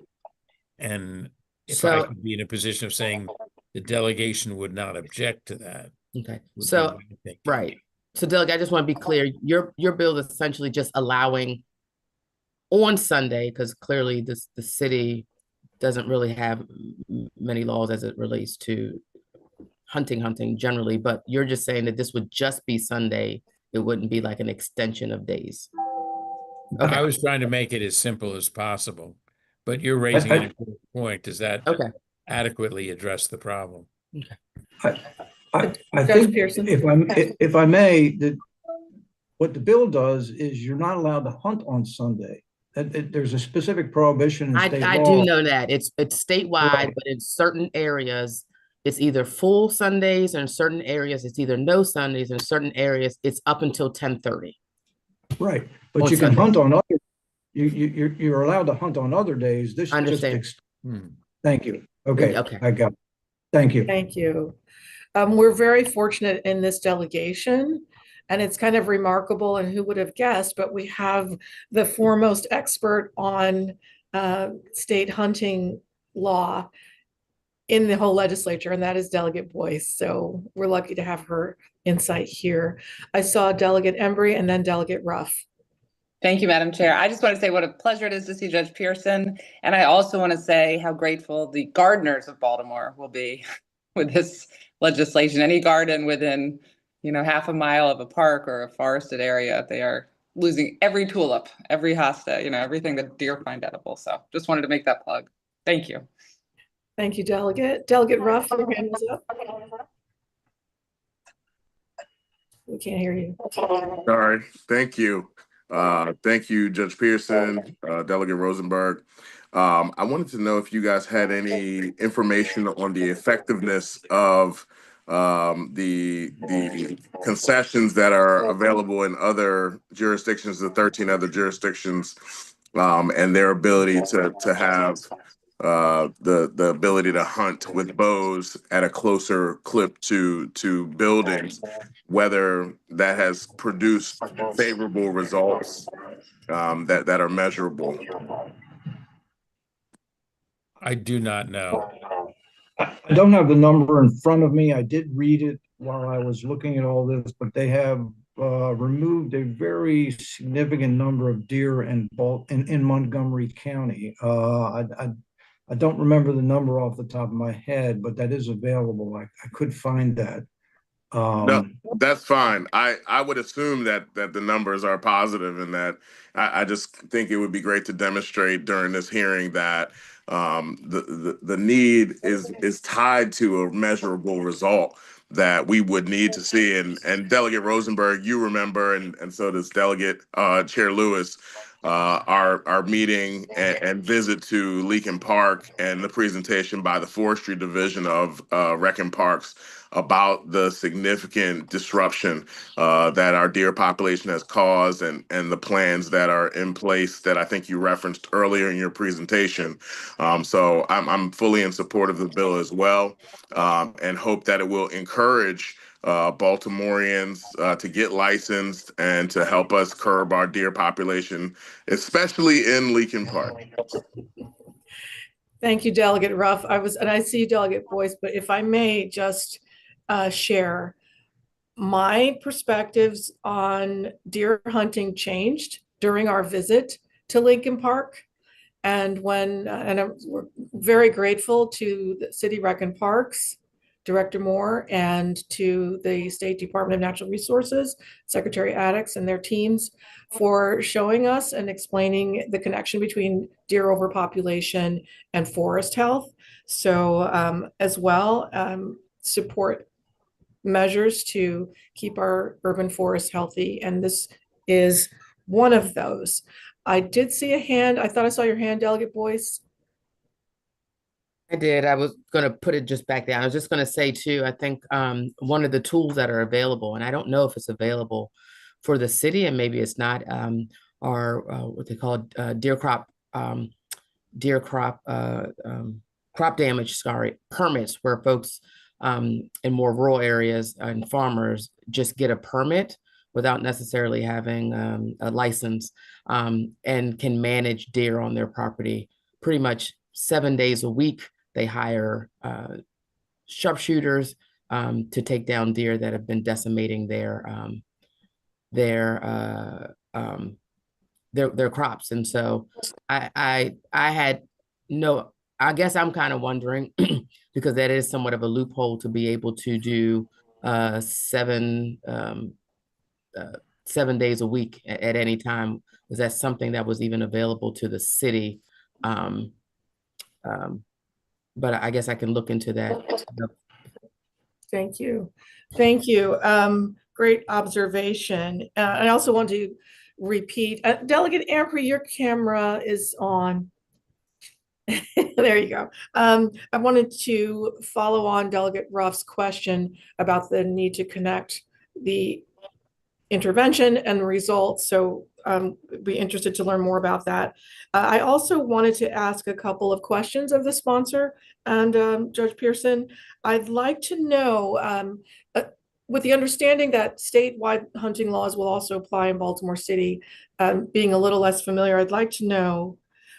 And if I could be in a position of saying the delegation would not object to that. Okay. So, right. So, Delegate, I just want to be clear. Your bill is essentially just allowing on Sunday, because clearly the city doesn't really have many laws as it relates to hunting generally, but you're just saying that this would just be Sunday. It wouldn't be like an extension of days. Okay. I was trying to make it as simple as possible, but you're raising an important point. Does that adequately address the problem? Okay. I think if I may, what the bill does is you're not allowed to hunt on Sunday. There's a specific prohibition in state law. I do know that it's statewide, but in certain areas it's either full Sundays, and in certain areas it's either no Sundays, and in certain areas it's up until 10:30. Right, but you can hunt on other. You're allowed to hunt on other days. This understand. Thank you. Okay. I got it. Thank you. Thank you. We're very fortunate in this delegation. And it's kind of remarkable, and who would have guessed, but we have the foremost expert on state hunting law in the whole legislature, and that is Delegate Boyce. So we're lucky to have her insight here. I saw Delegate Embry and then Delegate Ruff. Thank you, Madam Chair. I just want to say what a pleasure it is to see Judge Pearson. And I also want to say how grateful the gardeners of Baltimore will be with this legislation. Any garden within half a mile of a park or a forested area, they are losing every tulip, every hosta, everything that deer find edible. So just wanted to make that plug. Thank you. Thank you, Delegate. Delegate Ruff, your hand was up. We can't hear you. Sorry. Thank you. Thank you, Judge Pearson, Delegate Rosenberg. I wanted to know if you guys had any information on the effectiveness of the concessions that are available in other jurisdictions, the 13 other jurisdictions, and their ability to have the ability to hunt with bows at a closer clip to buildings, whether that has produced favorable results that are measurable. I do not know. I don't have the number in front of me. I did read it while I was looking at all this, but they have removed a very significant number of deer in Montgomery County. I don't remember the number off the top of my head, but that is available. I could find that. No, that's fine. I would assume that the numbers are positive and that I just think it would be great to demonstrate during this hearing that the need is tied to a measurable result that we would need to see. And Delegate Rosenberg, you remember, and so does Delegate Chair Lewis, our meeting and visit to Leakin Park and the presentation by the Forestry Division of Rec and Parks about the significant disruption that our deer population has caused and the plans that are in place that I think you referenced earlier in your presentation. So I'm fully in support of the bill as well, and hope that it will encourage Baltimoreans to get licensed and to help us curb our deer population, especially in Leakin Park. Thank you, Delegate Ruff. And I see Delegate Boyce, but if I may just share, my perspectives on deer hunting changed during our visit to Lincoln Park. And we're very grateful to the City Rec and Parks, Director Moore, and to the State Department of Natural Resources, Secretary Addix and their teams for showing us and explaining the connection between deer overpopulation and forest health. So as well, support measures to keep our urban forests healthy. And this is one of those. I did see a hand. I thought I saw your hand, Delegate Boyce. I did. I was going to put it just back down. I was just going to say too, I think one of the tools that are available, and I don't know if it's available for the city, and maybe it's not, are what they call crop damage, permits, where folks in more rural areas and farmers just get a permit without necessarily having a license, and can manage deer on their property pretty much 7 days a week. They hire sharpshooters to take down deer that have been decimating their crops. And so I guess I'm kind of wondering because that is somewhat of a loophole to be able to do 7 days a week at any time. Was that something that was even available to the city? But I guess I can look into that. Thank you. Thank you. Great observation. I also want to repeat, Delegate Amper, your camera is on. There you go. I wanted to follow on Delegate Ruff's question about the need to connect the intervention and the results. So be interested to learn more about that. I also wanted to ask a couple of questions of the sponsor and Judge Pearson. I'd like to know, with the understanding that statewide hunting laws will also apply in Baltimore City, being a little less familiar, I'd like to know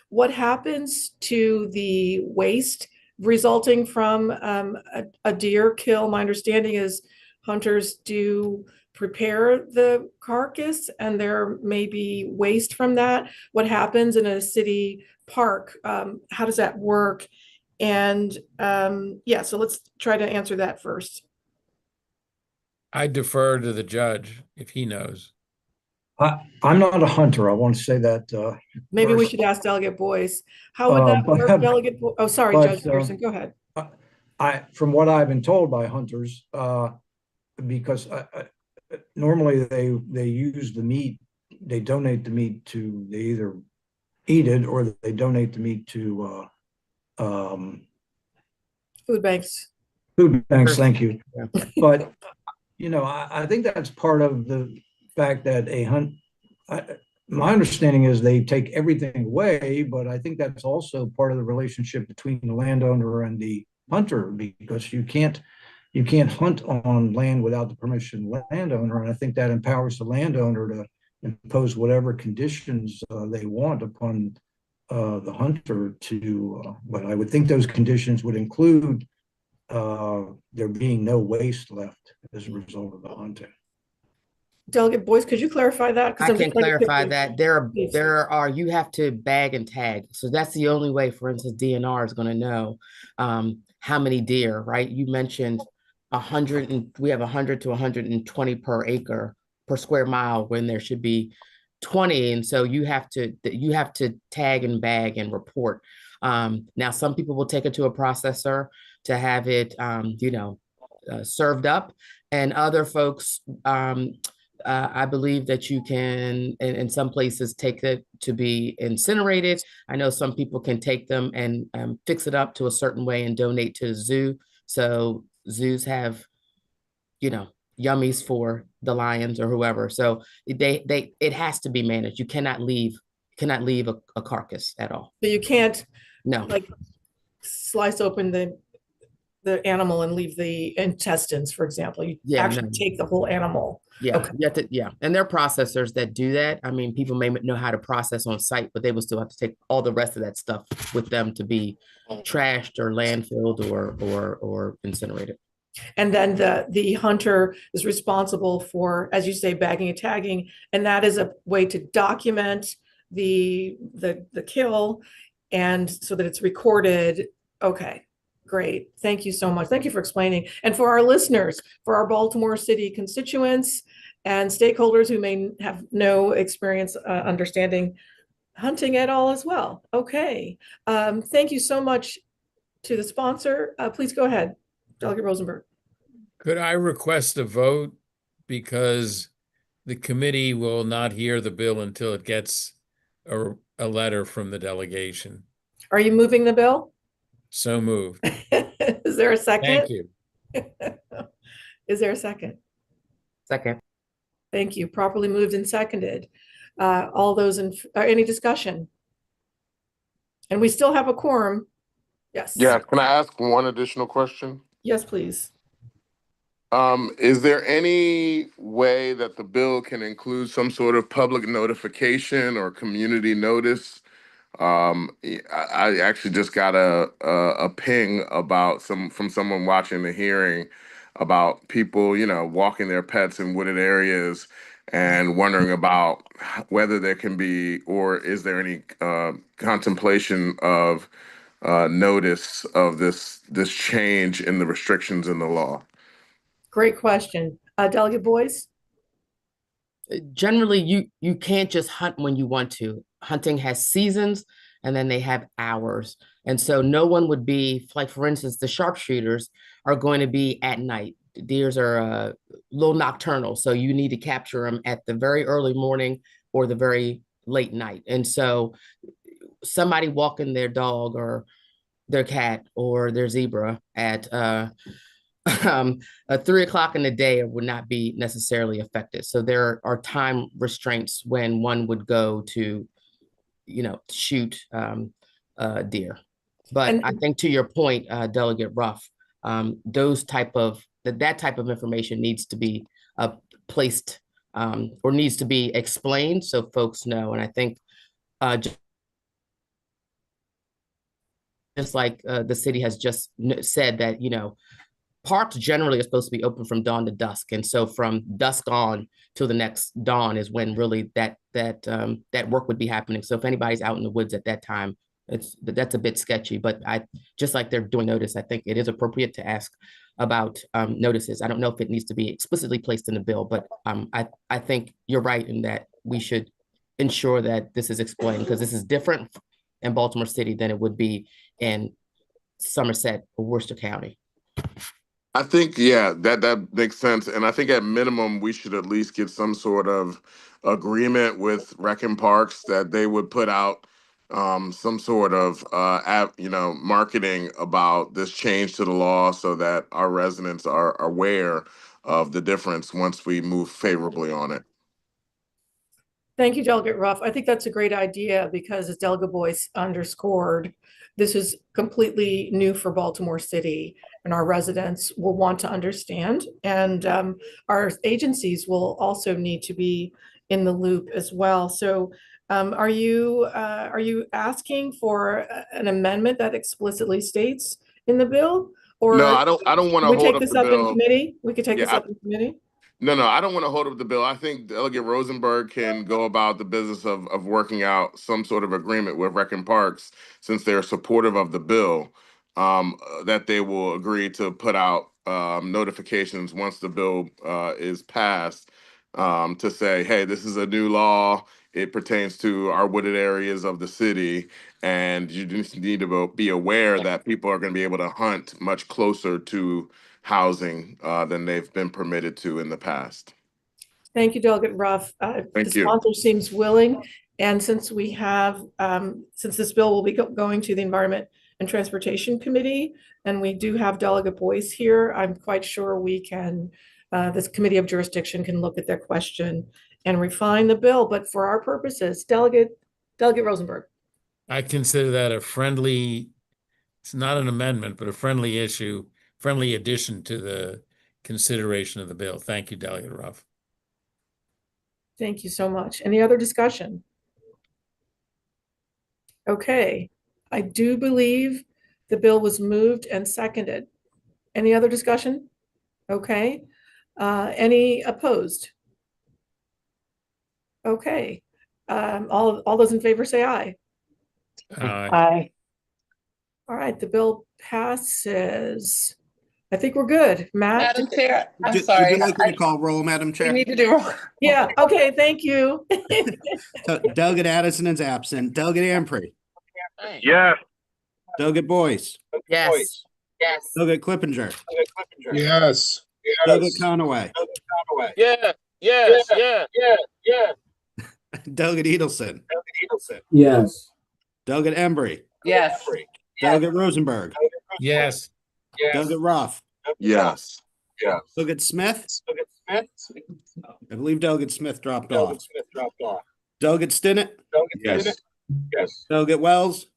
what happens to the waste resulting from a deer kill. My understanding is hunters do prepare the carcass and there may be waste from that. What happens in a city park? How does that work? And yeah, so let's try to answer that first. I defer to the judge if he knows. I'm not a hunter. I want to say that. Maybe we should ask Delegate Boyce. How would that work, Delegate Boyce? Oh, sorry, Judge Pearson, go ahead. From what I've been told by hunters, because normally they use the meat, they donate the meat to, they either eat it or they donate the meat to food banks. Food banks, thank you. But you know, I think that's part of the fact that my understanding is they take everything away, but I think that's also part of the relationship between the landowner and the hunter, because you can't hunt on land without the permission of the landowner. And I think that empowers the landowner to impose whatever conditions they want upon the hunter to, but I would think those conditions would include there being no waste left as a result of the hunting. Delegate Boyce, could you clarify that? I can clarify that Please. you have to bag and tag. So that's the only way, for instance, DNR is going to know how many deer, right? You mentioned 100 and we have 100 to 120 per acre per square mile when there should be 20. And so you have to tag and bag and report. Now, some people will take it to a processor to have it, served up, and other folks, I believe that you can, in some places, take it to be incinerated. I know some people can take them and fix it up to a certain way and donate to the zoo. So zoos have, yummies for the lions or whoever. So it has to be managed. You cannot leave a carcass at all. So you can't No. like slice open the animal and leave the intestines, for example. You actually take the whole animal. Yeah, okay. you have to, yeah. And there are processors that do that. I mean, people may know how to process on site, but they will still have to take all the rest of that stuff with them to be trashed or landfilled or incinerated. And then the hunter is responsible for, as you say, bagging and tagging, and that is a way to document the kill, and so that it's recorded. Okay, great. Thank you so much. Thank you for explaining. And for our listeners, for our Baltimore City constituents and stakeholders who may have no experience understanding hunting at all as well. Okay. Thank you so much to the sponsor. Please go ahead, Delegate Rosenberg. Could I request a vote because the committee will not hear the bill until it gets a letter from the delegation? Are you moving the bill? So moved. Is there a second? Thank you. Is there a second? Second. Thank you. Properly moved and seconded. All those in any discussion? And we still have a quorum. Yes. Yeah, can I ask one additional question? Yes, please. Is there any way that the bill can include some sort of public notification or community notice? I actually just got a ping from someone watching the hearing about people, walking their pets in wooded areas and wondering about whether there can be, or is there any contemplation of notice of this change in the restrictions in the law? Great question. Delegate Boyce? Generally, you can't just hunt when you want to. Hunting has seasons and then they have hours. And so no one would be, like, for instance, the sharpshooters are going to be at night. Deers are a little nocturnal, so you need to capture them at the very early morning or the very late night. And so somebody walking their dog or their cat or their zebra at 3 o'clock in the day would not be necessarily affected. So there are time restraints when one would go to, shoot deer. But I think to your point, Delegate Ruff, that type of information needs to be placed or needs to be explained so folks know. And I think just like the city has just said that, parks generally are supposed to be open from dawn to dusk. And so from dusk on till the next dawn is when really that work would be happening. So if anybody's out in the woods at that time, that's a bit sketchy. But just like they're doing notice, I think it is appropriate to ask about notices. I don't know if it needs to be explicitly placed in the bill, but I think you're right in that we should ensure that this is explained, because this is different in Baltimore City than it would be in Somerset or Worcester County. I think, yeah, that makes sense. And I think at minimum, we should at least get some sort of agreement with Rec and Parks that they would put out some sort of marketing about this change to the law so that our residents are aware of the difference once we move favorably on it. Thank you, Delegate Ruff. I think that's a great idea because, as Delegate Boyce underscored, this is completely new for Baltimore City, and our residents will want to understand, and our agencies will also need to be in the loop as well. So Are you asking for an amendment that explicitly states in the bill? Or No, I don't want to we hold take up this the up in bill. committee? We could take Yeah, this up in committee? No, I don't want to hold up the bill. I think Delegate Rosenberg can go about the business of working out some sort of agreement with Rec and Parks, since they're supportive of the bill, that they will agree to put out notifications once the bill is passed, to say, hey, this is a new law. It pertains to our wooded areas of the city, and you just need to be aware that people are going to be able to hunt much closer to housing than they've been permitted to in the past. Thank you, Delegate Ruff. The Thank you. sponsor seems willing, and since we have, since this bill will be going to the Environment and Transportation Committee, and we do have Delegate Boyce here, I'm quite sure we can, this Committee of Jurisdiction can look at their question and refine the bill. But for our purposes, Delegate Rosenberg. I consider that a friendly, it's not an amendment, but a friendly issue, friendly addition to the consideration of the bill. Thank you, Delegate Ruff. Thank you so much. Any other discussion? Okay, I do believe the bill was moved and seconded. Any other discussion? Okay, any opposed? Okay, all those in favor say aye. Aye. All right, the bill passes. I think we're good. Matt? Madam Chair, I'm Would sorry. you like me to call roll, Madam We Chair? need to do. Yeah, okay, thank you. So Delegate Addison is absent. Delegate Amprey. Yes. Delegate Boyce. Yes. Delegate Clippinger. Yes. Delegate Conaway. Yeah. Delegate Edelson. Yes. Delegate Embry. Yes. Delegate Rosenberg. Yes. Delegate Ruff. Yes. Delegate Smith. I believe Delegate Smith dropped off. Delegate Stinnett. Yes. Delegate Wells.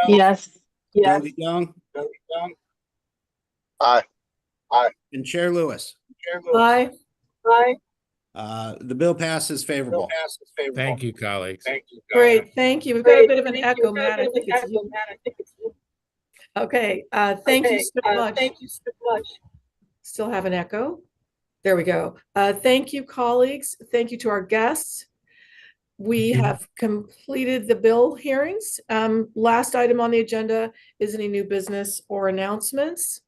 Yes. Delegate Young. Aye. And Chair Lewis. Aye. The bill passes favorable. Thank you, colleagues. Great, thank you. We've got a bit of an echo, Matt. I think it's you. Okay, thank you so much. Still have an echo. There we go. Thank you, colleagues. Thank you to our guests. We have completed the bill hearings. Last item on the agenda is any new business or announcements.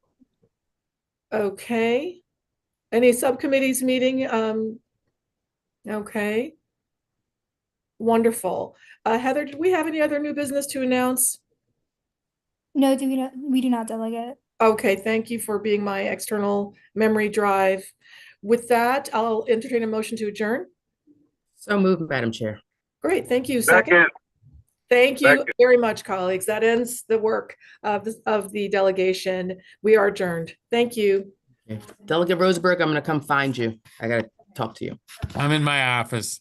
Okay. Any subcommittees meeting? Okay. Wonderful. Heather, did we have any other new business to announce? No, we do not, Delegate. Okay, thank you for being my external memory drive. With that, I'll entertain a motion to adjourn. So moved, Madam Chair. Great, thank you. Second. Thank you very much, colleagues. That ends the work of the delegation. We are adjourned. Thank you. Okay. Delegate Rosenberg, I'm going to come find you. I got to talk to you. I'm in my office.